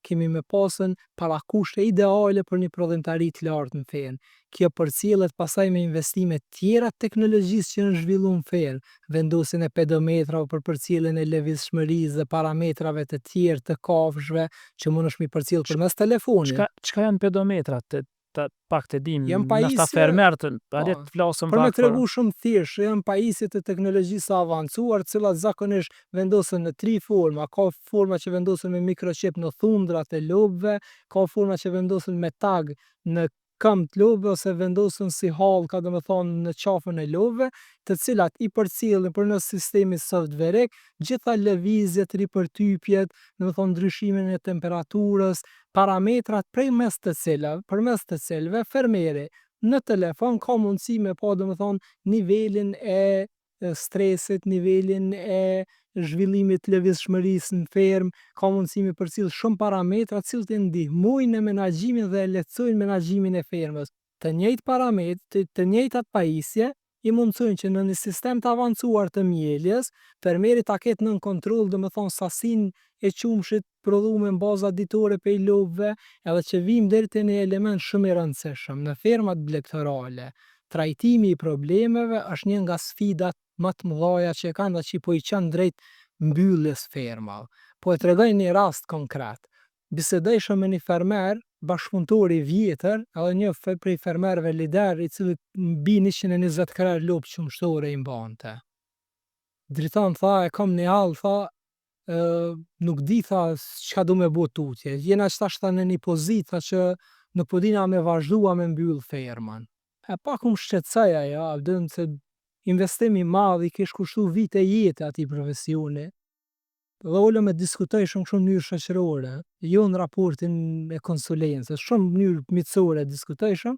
Speaker 1: kemi me pasën parakushte ideale për një prodhimtari të lartë në fermë. Kjo përcjellet pastaj me investime tjera të teknologjisë që janë zhvilluar në fermë, vendosjen e pedometrave për përcjelljen e lëvizshmërisë dhe parametrave të tjerë të kafshëve që mundesh mi përcjell përmes telefonit.
Speaker 2: Çka janë pedometrat? Pak të dim,
Speaker 1: Janë
Speaker 2: nashta
Speaker 1: pajisje-
Speaker 2: fermerët,
Speaker 1: Po,
Speaker 2: hajde të flasëm
Speaker 1: Për me
Speaker 2: pak
Speaker 1: tregu shumë thjesht, janë pajisje të teknologjisë së avancuar, të cilat zakonisht vendosen në 3 forma. Ka forma që vendosen me mikrochip në thundrat e lopëve, ka forma që vendosen me tag në këmbë të lopëve ose vendosen si hallka, domethënë në qafën e lopëve, të cilat i përcjellin përmes sistemit softverek gjitha lëvizjet, ripërtypjet, domethënë ndryshimin e temperaturës, parametrat përmes të cilëve fermeri në telefon ka mundësi me pa domethënë nivelin e stresit, nivelin e zhvillimit të lëvizshmërisë në fermë, ka mundësi me përcjell shumë parametra të cilët i ndihmojnë në menaxhimin dhe e lehtësojnë menaxhimin e fermës. Të njëjtë parametra, të njëjtat pajisje i mundsojnë që në një sistem të avancuar të mieljes, fermeri ta ketë nën kontroll domethënë sasinë e qumshit prodhuar në baza ditore prej lopëve, edhe që vijmë deri te një element shumë i rëndësishëm në fermat blegtorale. Trajtimi i problemeve është një nga sfidat më të mëdha që kanë dhe që po i çon drejt mbylljes fermave. Po e tregoj një rast konkret. Bisedoj shumë me një fermer, bashkëpunëtor i vjetër, edhe një prej fermerëve lider i cili mbi 120 krerë lopë qumshtore i mbante. Dritan tha, e kam një hall, tha, nuk di, tha, çka du me bo tutje. Jena qëta në një pozitë që nuk po dina me vazhdua me mbyll fermën. E pak më shqetësoj ajo, dëmë se investim i madh i kish kushtu vite jete atij profesioni. Dhe ullëm me diskutoj shumë mënyrë shoqërore, jo në raportin e konsulencës, shumë mënyrë miqësore diskutojshëm,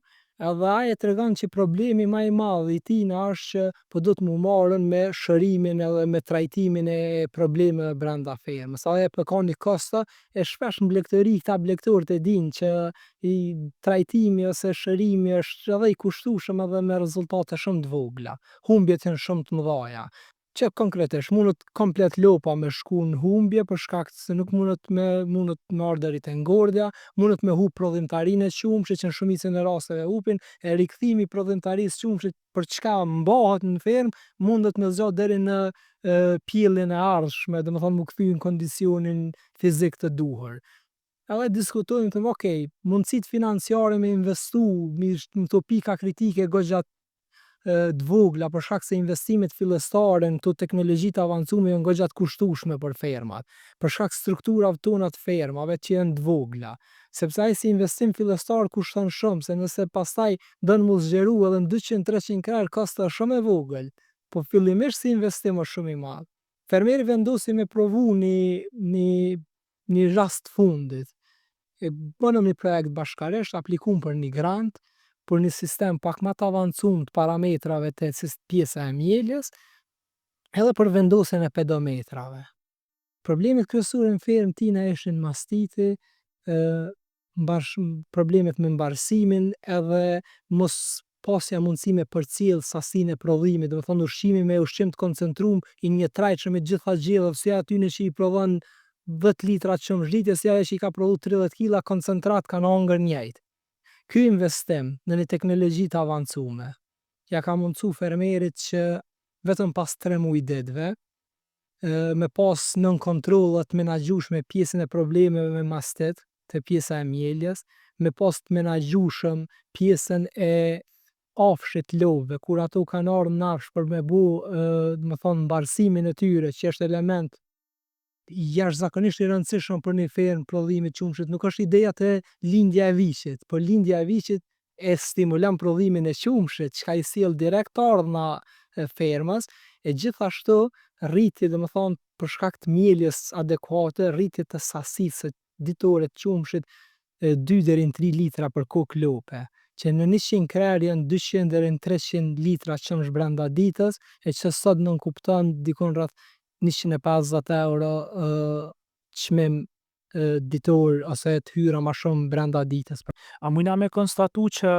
Speaker 1: edhe ai e tregon që problemi më i madh i tij është që po do të mu marrën me shërimin edhe me trajtimin e problemeve brenda fermës. Ai po ka një kosto e shpesh në blegtori këta blegtorët e dinë që i trajtimi ose shërimi është edhe i kushtueshëm edhe me rezultate shumë të vogla. Humbjet janë shumë të mëdha. Që konkretisht mundet komplet lopa me shku në humbje për shkak se nuk mundet me ardh deri te ngordhja, mundet me hup prodhimtarinë e qumshit që në shumicën e rasteve hupin, e rikthimi i prodhimtarisë qumshit për çka mbahet në fermë mundet me zgjat deri në pjelljen e ardhshme, domethënë mu kthy në kondicionin fizik të duhur. Edhe diskutojmë, them, okay, mundësitë financiare me investu në këto pika kritike goxha të vogla për shkak se investimet fillestare në këto teknologji të avancume janë goxha të kushtueshme për fermat, për shkak strukturave tona të fermave që janë të vogla, sepse ai si investim fillestar kushton shumë, se nëse pastaj don mu zgjeru edhe në 200-300 krerë kosto është shumë e vogël, po fillimisht si investim është shumë i madh. Fermeri vendosi me provu një rast fundit. E bënëm një projekt bashkarisht, aplikum për një grant, për një sistem pak më të avancuar të parametrave të pjesa e mieljes, edhe për vendosjen e pedometrave. Problemet kryesore në fermë tina ishin mastiti, problemet me mbarsimin edhe mos pasja mundësi me përcjell sasinë e prodhimit, domethënë ushqimi me ushqim të koncentruar i njëtrajtshëm me gjitha gjellat, si aty që i prodhon 10 litra qumshtlitje, si ajo që i ka prodhu 30 kg koncentrat kanë hangër njëjtë. Ky investim në një teknologji të avancume ja ka mundsu fermerit që vetëm pas 3 muaj ditëve me pas nën kontroll të menaxhueshme pjesën e problemeve me mastit te pjesa e mieljes, me pas të menaxhueshëm pjesën e afshit lopëve, kur ato kanë ardhur në afsh për me bu domethënë mbarsimin e tyre, që është element jashtëzakonisht i rëndësishëm për një fermë prodhimi qumshit. Nuk është ideja të lindja e vishit, por lindja e vishit e stimulon prodhimin e qumshit, çka i sjell direkt ardhna e fermës, e gjithashtu rriti, domethënë për shkak të mieljes adekuate, rritje të sasisë ditore të qumshit 2 deri në 3 litra për kokë lope, që në 100 krerë janë 200 deri në 300 litra qumsh brenda ditës, e që sot nënkupton dikon rreth €150 çmim ditor ose të hyra ma shumë brenda ditës.
Speaker 2: A mujna me konstatu që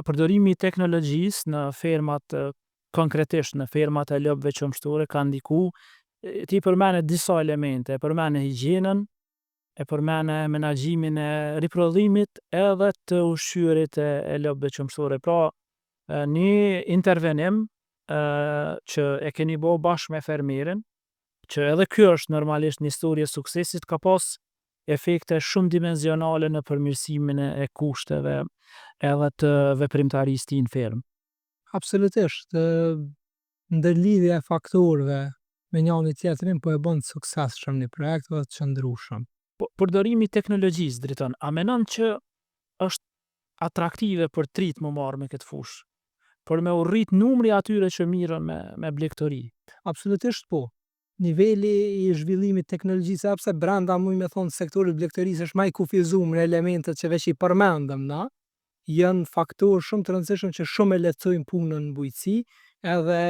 Speaker 2: përdorimi i teknologjisë në fermat konkretisht në fermat e lopëve qëmshtore ka ndiku, ti përmene disa elemente, e përmene higjienën, e përmene menaxhimin e riprodhimit edhe të ushqyerit e lopëve qëmshtore. Pra, një intervenim që e keni bo bashkë me fermerin, që edhe kjo është normalisht një histori e suksesit, ka pas efekte shumë dimensionale në përmirësimin e kushteve edhe të veprimtarisë ti në fermë.
Speaker 1: Absolutisht, ndërlidhja e faktorëve me njëri tjetrin po e bën të suksesshëm një projekt dhe të qëndrueshëm.
Speaker 2: Përdorimi i teknologjisë, drejton, a menon që është atraktive për trit më marrë me këtë fushë? Për me urrit numri atyre që mirën me blegtori?
Speaker 1: Absolutisht po. Niveli i zhvillimit të teknologjisë, sepse brenda muj me thonë sektorit blegtorisë është më i kufizuar në elementet që veç i përmendëm na, janë faktorë shumë të rëndësishëm që shumë e lehtësojnë punën në bujqësi edhe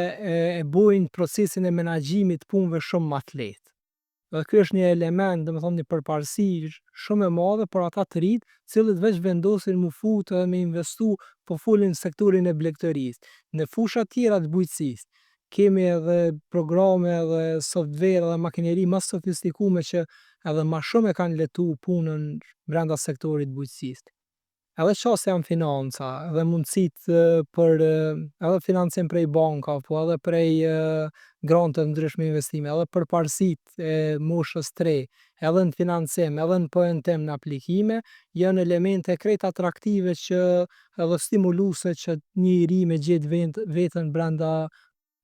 Speaker 1: e bojnë procesin e menaxhimit të punëve shumë më të lehtë. Dhe ky është një element, domethënë një përparësi shumë e madhe për ata të rinj, cilët veç vendosin mu fut edhe me investu, po folin në sektorin e blegtorisë. Në fusha tjera të bujqësisë kemi edhe programe edhe software edhe makineri më sofistikume që edhe më shumë e kanë lehtuar punën brenda sektorit të bujqësisë. Edhe çështja janë financa, edhe mundësitë për edhe financim prej banka, po edhe prej grante ndryshme investime, edhe përparësitë e moshës 3, edhe në financim, edhe në PNT në aplikime, janë elemente krejt atraktive që edhe stimuluese që një i ri me gjetë veten brenda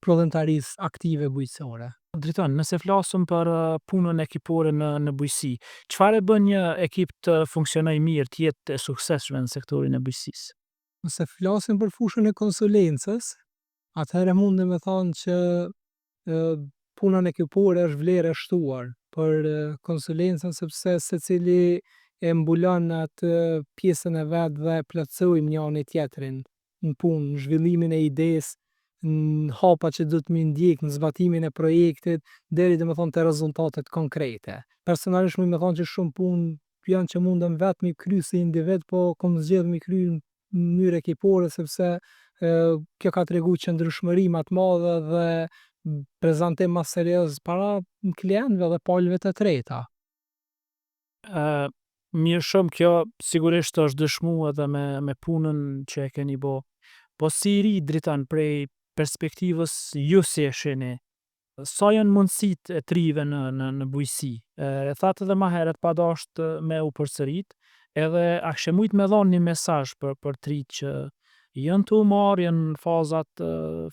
Speaker 1: prodhimtarisë aktive bujqësore.
Speaker 2: Drejton, nëse flasëm për punën ekipore në bujqësi, çfarë e bën një ekip të funksionojë mirë, të jetë e suksesshme në sektorin e bujqësisë?
Speaker 1: Nëse flasim për fushën e konsulencës, atëherë mundem me thonë që puna ekipore është vlerë e shtuar për konsulencën, sepse secili e mbulon atë pjesën e vet dhe plotësojmë njëri tjetrin në punë, në zhvillimin e idesë, në hapat që duhet me ndjek në zbatimin e projektit deri domethënë te rezultatet konkrete. Personalisht muj me thonë që shumë punë janë që mundem vetë mi kry si individ, po kom zgjedh mi kry në mënyrë ekipore sepse kjo ka tregu qëndrueshmëri më të madhe dhe prezantim më serioz para klientëve dhe palëve të treta.
Speaker 2: Mirë shumë, kjo sigurisht është dëshmuar edhe me punën që e keni bo. Po si i ri drejton prej perspektivës ju si e shihni, sa janë mundësitë e trive në bujqësi? E thatë edhe më herët pa dashur me u përsërit, edhe a kishe mujt me dhënë një mesazh për trit që janë të marrë, janë në fazat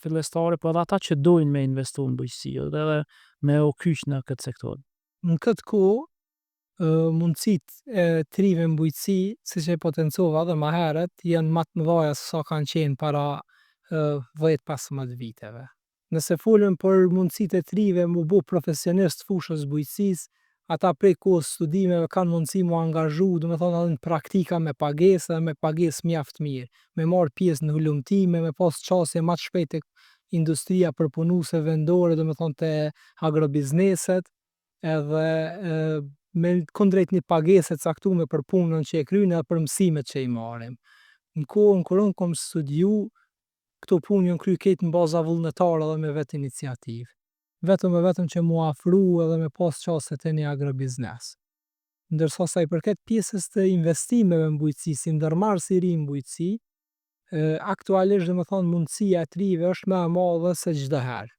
Speaker 2: fillestare, po edhe ata që dojnë me investu në bujqësi edhe me u kyç në këtë sektor.
Speaker 1: Në këtë kohë, mundësitë e trive në bujqësi, siç e potencova edhe më herët, janë më të mëdha se sa kanë qenë para 10-15 viteve. Nëse folëm për mundësitë e trive mu bu profesionist fushës bujqësisë, ata prej kohës studimeve kanë mundësi mu angazhu, domethënë edhe në praktika me pagesë dhe me pagesë mjaft mirë, me marr pjesë në hulumtime, me pas qasje më të shpejtë tek industria përpunuese vendore, domethënë te agrobizneset, edhe me kundrejt një pagese të caktuar për punën që e kryjnë edhe për mësimet që i marrim. Në kohën kur unë kom studiu, këto punë janë kry krejt në baza vullnetare dhe me vetë iniciativë. Vetëm që mu afru edhe me pas qasjet e një agrobiznes. Ndërsa sa i përket pjesës të investimeve në bujqësi, si ndërmarrës i ri në bujqësi, aktualisht domethënë mundësia e trive është më e madhe se çdo herë.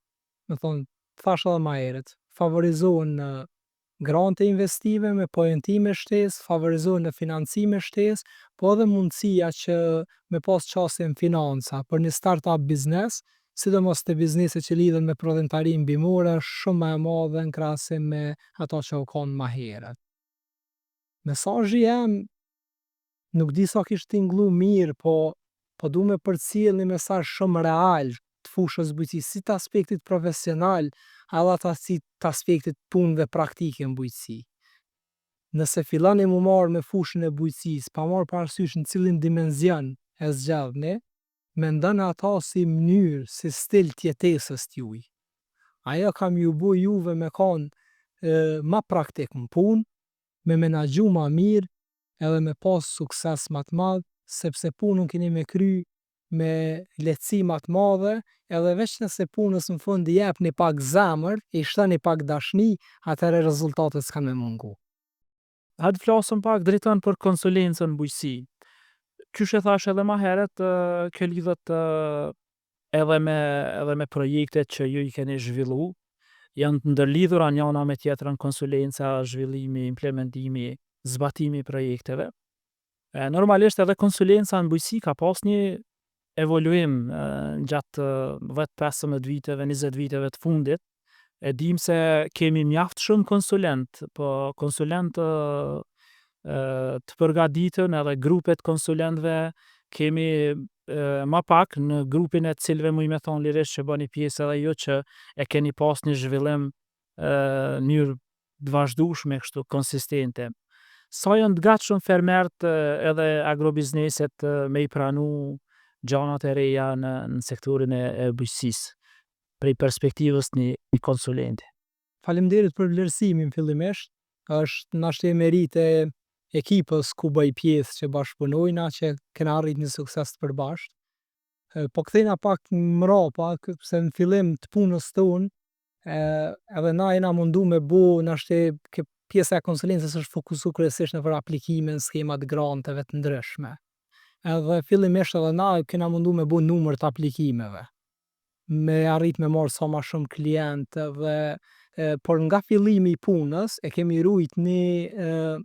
Speaker 1: Domethënë, thash edhe më herët, favorizohen në grante investime me pojëntime shtesë, favorizohen në financime shtesë, po edhe mundësia që me pas qasje në financa për një start-up biznes, sidomos te bizneset që lidhen me prodhimtarinë bimore, është shumë më e madhe në krahasim me ato që u kanë më herët. Mesazhi jem, nuk di sa kish tingëllu mirë, po du me përcjell një mesazh shumë real të fushës bujqësisë, si të aspektit profesional, edhe si të aspektit punëve praktike në bujqësi. Nëse filloni mu marrë me fushën e bujqësisë, pa marrë parasysh në cilin dimenzion e zgjedhni, mendoni ata si mënyrë, si stil të jetesës t'juaj. Ajo kam ju bu juve me konë ma praktik në punë, me menaxhu ma mirë, edhe me pas sukses ma të madh, sepse punën keni me kry me lehtësi ma të madhe, edhe veç nëse punës në fund i jepni pak zemër, i shtoni pak dashni, atëherë rezultatet s'kan me mungu.
Speaker 2: Hajde flasëm pak drejton për konsulencën bujqësi. Qysh e thash edhe ma herët, kjo lidhet edhe me projektet që ju i keni zhvillu. Janë të ndërlidhura njëna me tjetrën, konsulenca, zhvillimi, implementimi, zbatimi i projekteve. Normalisht edhe konsulenca në bujqësi ka pas një evoluim gjatë 10-15 viteve, 20 viteve të fundit. E dim se kemi mjaft shumë konsulent, po konsulent të përgatitën edhe grupet konsulentëve kemi ma pak në grupin e cilëve muj me thonë lirisht që bëni pjesë edhe ju që e keni pas një zhvillim njërë të vazhdueshme kështu konsistente. Sa janë të gatshëm fermert edhe agrobizneset me i pranu gjanat e reja në sektorin e bujqësisë prej perspektivës një konsulenti.
Speaker 1: Faleminderit për vlerësimin fillimisht, është nashtë e merit e ekipës ku bëj pjesë që bashkëpunojna, që kena arrit një sukses të përbashkët. Po kthejna pak mrapa, se në fillim të punës tonë, edhe na jena mundu me bu nashtë pjesa e konsulencës është fokusu kryesisht në për aplikimin, skemat granteve të ndryshme. Edhe fillimisht edhe na kena mundu me bu numër të aplikimeve, me arrit me marrë sa ma shumë klientë por nga fillimi i punës e kemi rujt një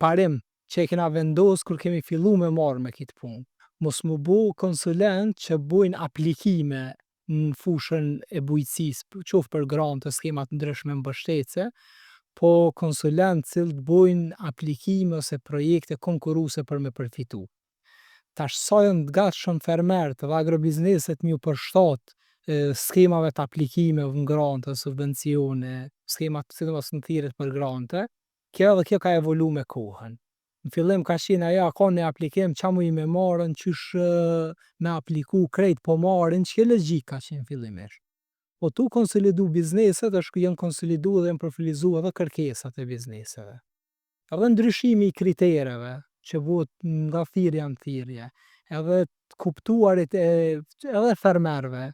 Speaker 1: parim që e kena vendos kur kemi fillu me marrë me kitë punë. Mos mu bu konsulent që bujnë aplikime në fushën e bujqësisë, qoftë për grante, skemat ndryshme mbështetëse, po konsulent cilët bujnë aplikime ose projekte konkuruse për me përfitu. Tash sa janë të gatshëm fermerët dhe agrobizneset mju përshtat skemave të aplikimeve në grante, subvencione, skemat sidomos në thirrjet për grante, kjo ka evolu me kohën. Në fillim ka qenë ajo, ka një aplikim, qa mu i me marrën, qysh me apliku krejt po marrin, që logjik ka qenë fillimisht. Po tu konsolidu bizneset, është janë konsolidu dhe janë përfilizu edhe kërkesat e bizneseve. Edhe ndryshimi i kritereve, që bëhet nga thirrja në thirrje, edhe të kuptuarit edhe fermerëve,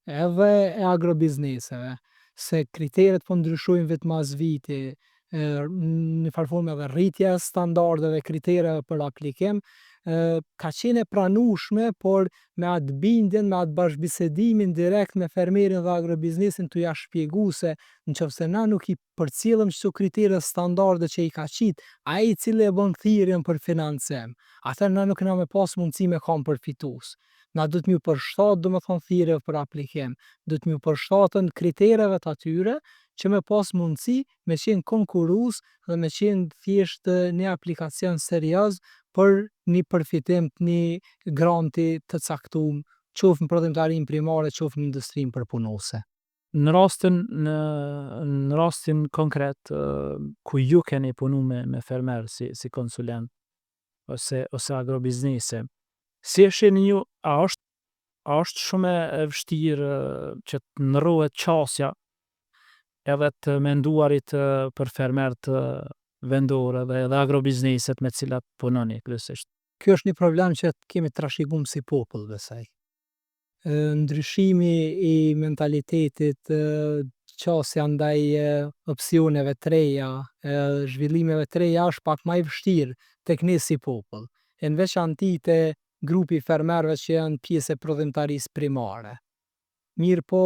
Speaker 1: edhe e agrobizneseve, se kriteret po ndryshojnë vit mas viti, në farforme edhe rritja e standardeve, kritereve për aplikim, ka qenë e pranueshme, por me atë bindjen, me atë bashkëbisedimin direkt me fermerin dhe agrobiznesin të ja shpjegu se nëse na nuk i përcjellëm çto kritere standarde që i ka qit, ai i cili e bën thirrjen për financim, atëherë na nuk kena me pas mundësi me kam përfitus. Na du të mju përshtat, do me thonë thirrjeve për aplikim, du të mju përshtatën kritereve të atyre, që me pas mundësi me qenë konkurus dhe me qenë thjesht një aplikacion serioz për një përfitim të një granti të caktuar, qoftë në prodhimtarinë primare, qoftë në industrinë përpunuese.
Speaker 2: Në rastin konkret ku ju keni punu me fermer si konsulent ose agrobiznese, si e shihni ju, a është shumë e vështirë që të ndërrohet qasja edhe të menduarit për fermert vendore dhe agrobizneset me cilat punoni kryesisht?
Speaker 1: Kjo është një problem që kemi trashëguar si popull besoj. Ndryshimi i mentalitetit, qasja ndaj opsioneve të reja, zhvillimeve të reja është pak më e vështirë tek ne si popull. Në veçanti te grupi fermerëve që janë pjesë e prodhimtarisë primare. Mirë po,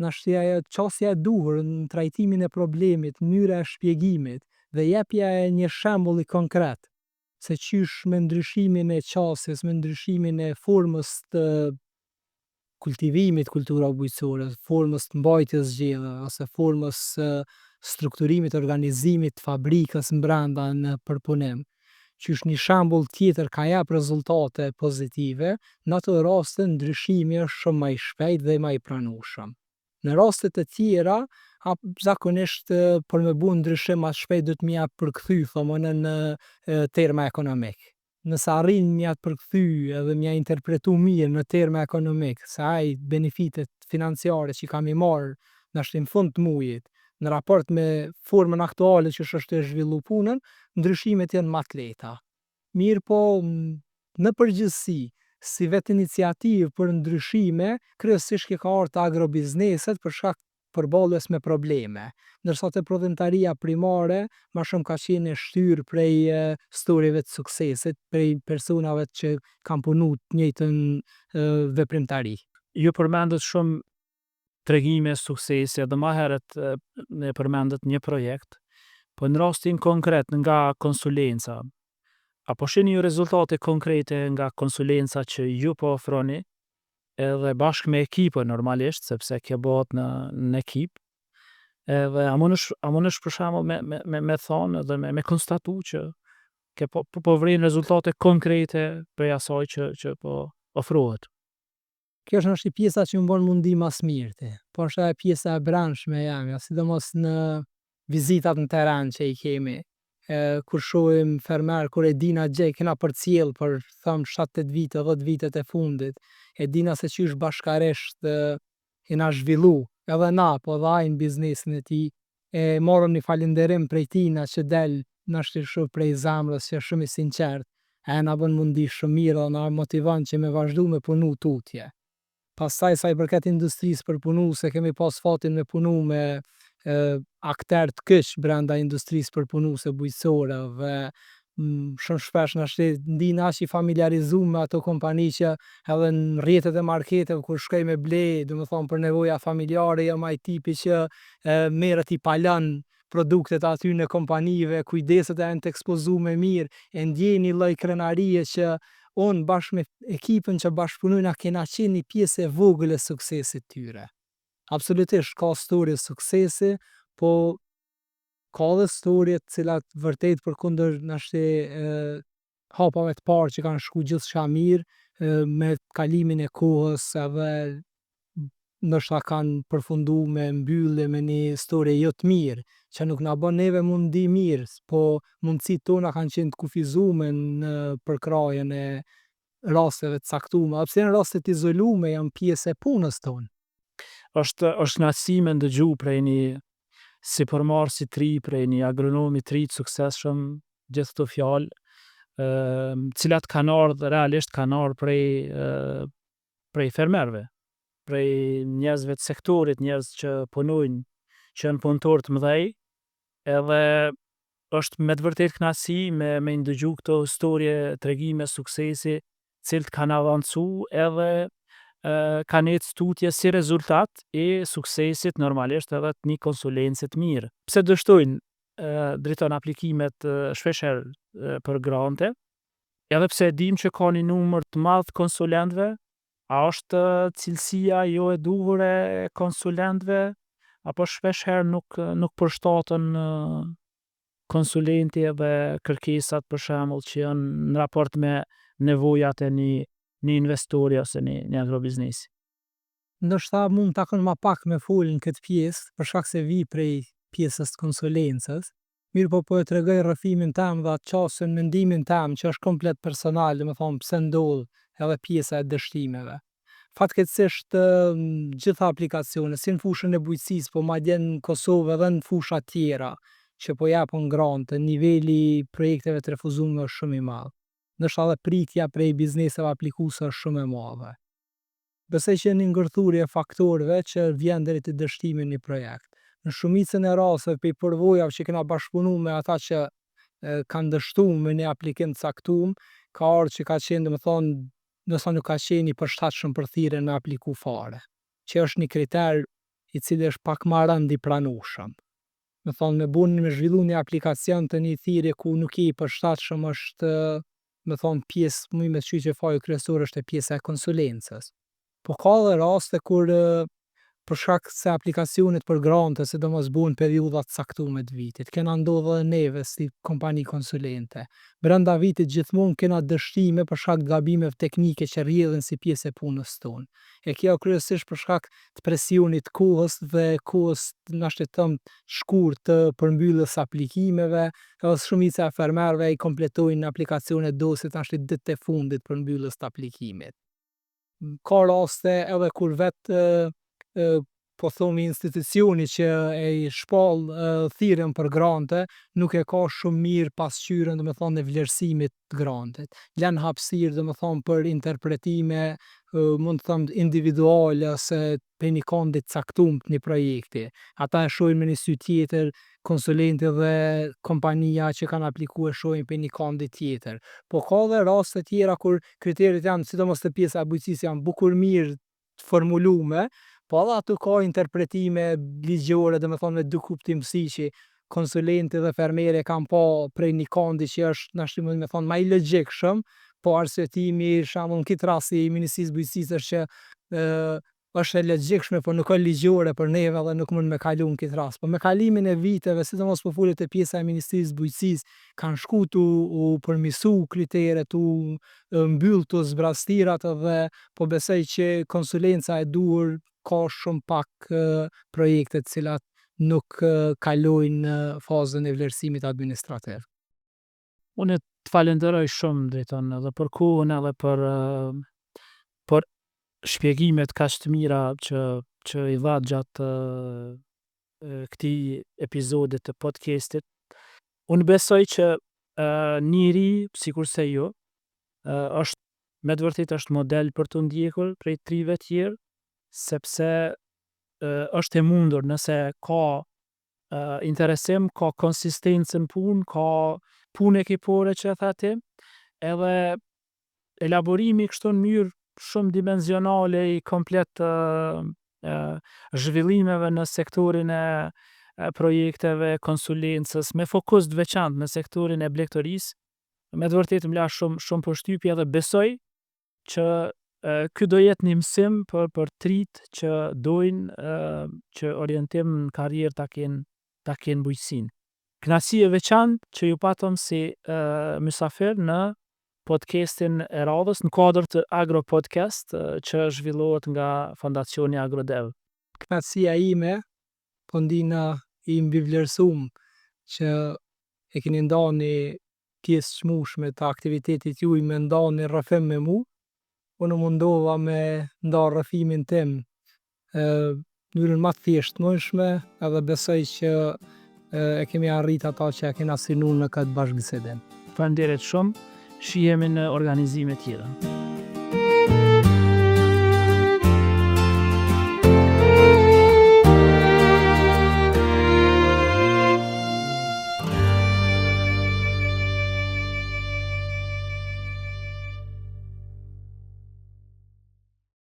Speaker 1: nashti ajo qasja e duhur në trajtimin e problemit, mënyra e shpjegimit dhe jepja e një shembulli konkret se qysh me ndryshimin e qasjes, me ndryshimin e formës të kultivimit kultura bujqësore, formës të mbajtjes zgjedheve ose formës strukturimit, organizimit të fabrikës brenda në përpunim, qysh një shembull tjetër ka jap rezultate pozitive, në ato raste ndryshimi është shumë më i shpejt dhe më i pranueshëm. Në raste të tjera, zakonisht për me bu ndryshim më shpejt do të më jap përkthy në terma ekonomik. nëse arrin mja të përkthy edhe mja interpretu mirë në terme ekonomik, se ai benefitet financiare që kam i marrë në fund të muajit, në raport me formën aktuale që është e zhvillu punën, ndryshimet janë më të lehta. Mirë po, në përgjithësi, si vetë iniciativë për ndryshime, kryesisht kjo ka ardhur te agrobizneset për shkak përballjes me probleme, ndërsa te prodhimtaria primare ma shumë ka qenë e shtyrë prej historive të suksesit, prej personave që kanë punu të njëjtën veprimtari.
Speaker 2: Ju përmendët shumë tregime suksesi edhe më herët ne përmendët një projekt, po në rastin konkret nga konsulenca, apo shihni ju rezultate konkrete nga konsulenca që ju po ofroni, edhe bashkë me ekipën normalisht, sepse kjo bëhet në ekip, edhe a munësh për shembull me thonë edhe me konstatu që ke po vrin rezultate konkrete prej asaj që po ofrohet.
Speaker 1: Kjo është nështë pjesa që më bën mundi mas mirëti, po është edhe pjesa e brendshme jemja, sidomos në vizitat në teren që i kemi, kur shohim fermer, kur e dina gjej, kena përcjell për thom 7-8 vite, 10 vitet e fundit, e dina se qysh bashkarisht jena zhvillu, edhe na, po dhe ai në biznesin e tij, e morëm një falënderim prej tina që del nështë i shoh prej zemrës që është shumë i sinqert, e na bën mundi shumë mirë dhe na motivon që me vazhdu me punu tutje. Pastaj sa i përket industrisë për punu, se kemi pas fatin me punu me akter të këq brenda industrisë për punu se bujqësore dhe shumë shpesh ndina aq i familjarizum me ato kompani që edhe në rrjetet e marketeve kur shkoj me ble, do me thonë për nevoja familjare, jam ai tipi që merret i palon produktet aty në kompanive, kujdeset e janë të ekspozume mirë, e ndjej një lloj krenarie që unë bashkë me ekipën që bashkëpunojna kena qenë një pjesë e vogël e suksesit tyre. Absolutisht ka storje suksesi, po ka dhe storje të cilat vërtet përkundër hapave të parë që kanë shku gjithçka mirë me kalimin e kohës edhe ndoshta kanë përfundu me mbyllje me një histori jo të mirë, që nuk na bën neve mundi mirë, po mundësitë tona kanë qenë të kufizume në përkrajen e rasteve të caktuara, pse janë raste të izolume, janë pjesë e punës tonë.
Speaker 2: Është kënaqësi me ndëgju prej një sipërmarrësi të ri, prej një agronomi të ri të suksesshëm gjithë këto fjalë, cilat kanë ardhur realisht kanë ardhur prej fermerëve, prej njerëzve të sektorit, njerëz që punojnë, që janë punëtorë të mëdhej, edhe është me të vërtetë kënaqësi me ndëgju këto historie, tregime suksesi, cilët kanë avancu edhe kanë ecë tutje si rezultat i suksesit normalisht edhe të një konsulencie të mirë. Pse dështojnë drejton aplikimet shpeshherë për grante, edhe pse e dim që ka një numër të madh të konsulentëve, a është cilësia jo e duhur e konsulentëve, apo shpeshherë nuk përshtaten konsulenti edhe kërkesat për shembull që janë në raport me nevojat e një investori ose një agrobiznesi.
Speaker 1: Ndoshta mund të takon ma pak me folë në këtë pjesë, për shkak se vi prej pjesës të konsulencës, mirë po e tregoj rrëfimin tem dhe atë qasën mendimin tem që është komplet personal, dhe me thonë pse ndodh edhe pjesa e dështimeve. Fatkeqësisht gjitha aplikacionet, si në fushën e bujqësisë, po madje në Kosovë edhe në fusha tjera që po japën grante, niveli i projekteve të refuzuara është shumë i madh. Ndoshta edhe pritja prej bizneseve aplikuese është shumë e madhe. Besoj që një ngërthurje e faktorëve që vjen deri te dështimi i një projekt. Në shumicën e rasteve pe përvojave që kena bashkëpunu me ata që kanë dështuar me një aplikim të caktuar, ka ardhur që ka qenë, domethënë, nëse nuk ka qenë i përshtatshëm për thirrje me apliku fare, që është një kriter i cili është pak më rënd i pranueshëm. Me thonë me zhvillu një aplikacion të një thirrje ku nuk je i përshtatshëm është, me thonë, pjesë më me që faji kryesor është e pjesa e konsulencës. Po ka dhe raste kur për shkak se aplikacionet për grante sidomos buhen periudha të caktuara të vitit. Kena ndodhur edhe neve si kompani konsulente. Brenda vitit gjithmonë kena dështime për shkak të gabimeve teknike që rrjedhin si pjesë e punës tonë. E kjo kryesisht për shkak të presionit të kohës dhe kohës na shtetëm shkurt të përmbylljes aplikimeve, edhe shumica e fermerëve i kompletojnë aplikacionet dosit tash ditët e fundit për mbylljes të aplikimit. Ka raste edhe kur po thomi institucioni që e i shpall thirrjen për grante nuk e ka shumë mirë pasqyrën domethënë e vlerësimit të grantit. Lën hapësirë domethënë për interpretime mund të them individuale ose prej një kondi të caktuar të një projekti. Ata e shohin me një sy tjetër, konsulenti dhe kompania që kanë aplikuar e shohin prej një kondi tjetër. Po ka edhe raste tjera kur kriteret janë, sidomos te pjesa e bujqësisë, janë bukur mirë të formulume, po edhe aty ka interpretime ligjore, domethënë me dy kuptimësi që konsulenti dhe fermeri e kanë pa prej një kondi që është na shtyp me thonë më i logjikshëm, po arsyetimi për shembull në këtë rast i Ministrisë së Bujqësisë është që është e logjikshme, por nuk është ligjore për neve dhe nuk mund me kalu në këtë rast. Po me kalimin e viteve, sidomos po folet te pjesa e Ministrisë së Bujqësisë, kanë shku u përmirësu kriteret, u mbyll to zbrastirat dhe po besoj që konsulenca e duhur ka shumë pak projekte të cilat nuk kalojnë në fazën e vlerësimit administrativ.
Speaker 2: Unë të falenderoj shumë drejton edhe për kohën edhe për shpjegimet kaq të mira që i dha gjatë këtij episodi të podcastit. Unë besoj që njëri sikurse ju është me të vërtetë është model për të ndjekur prej trive tjerë, sepse është e mundur nëse ka interesim, ka konsistencë në punë, ka punë ekipore që e tha ti, edhe elaborimi kështu në mënyrë shumë dimensionale i komplet zhvillimeve në sektorin e projekteve, konsulencës, me fokus të veçantë në sektorin e blegtorisë, me të vërtetë më la shumë përshtypje dhe besoj që ky do jetë një mësim për trit që dojnë që orientim në karrierë ta kenë bujqësinë. Kënaqësi e veçantë që ju patëm si mysafir në podcastin e radhës në kuadër të Agro Podcast që zhvillohet nga Fondacioni Agrodev.
Speaker 1: Kënaqësia ime po ndina i mbivlerësuar që e keni ndarë një pjesë çmueshme të aktivitetit juaj me ndarë një rrëfim me mu. Unë mundova me ndarë rrëfimin tim në mënyrën më të thjeshtëmëshme edhe besoj që e kemi arrit ata që e kena synuar në këtë bashkëbisedim.
Speaker 2: Faleminderit shumë. Shihemi në organizime tjera.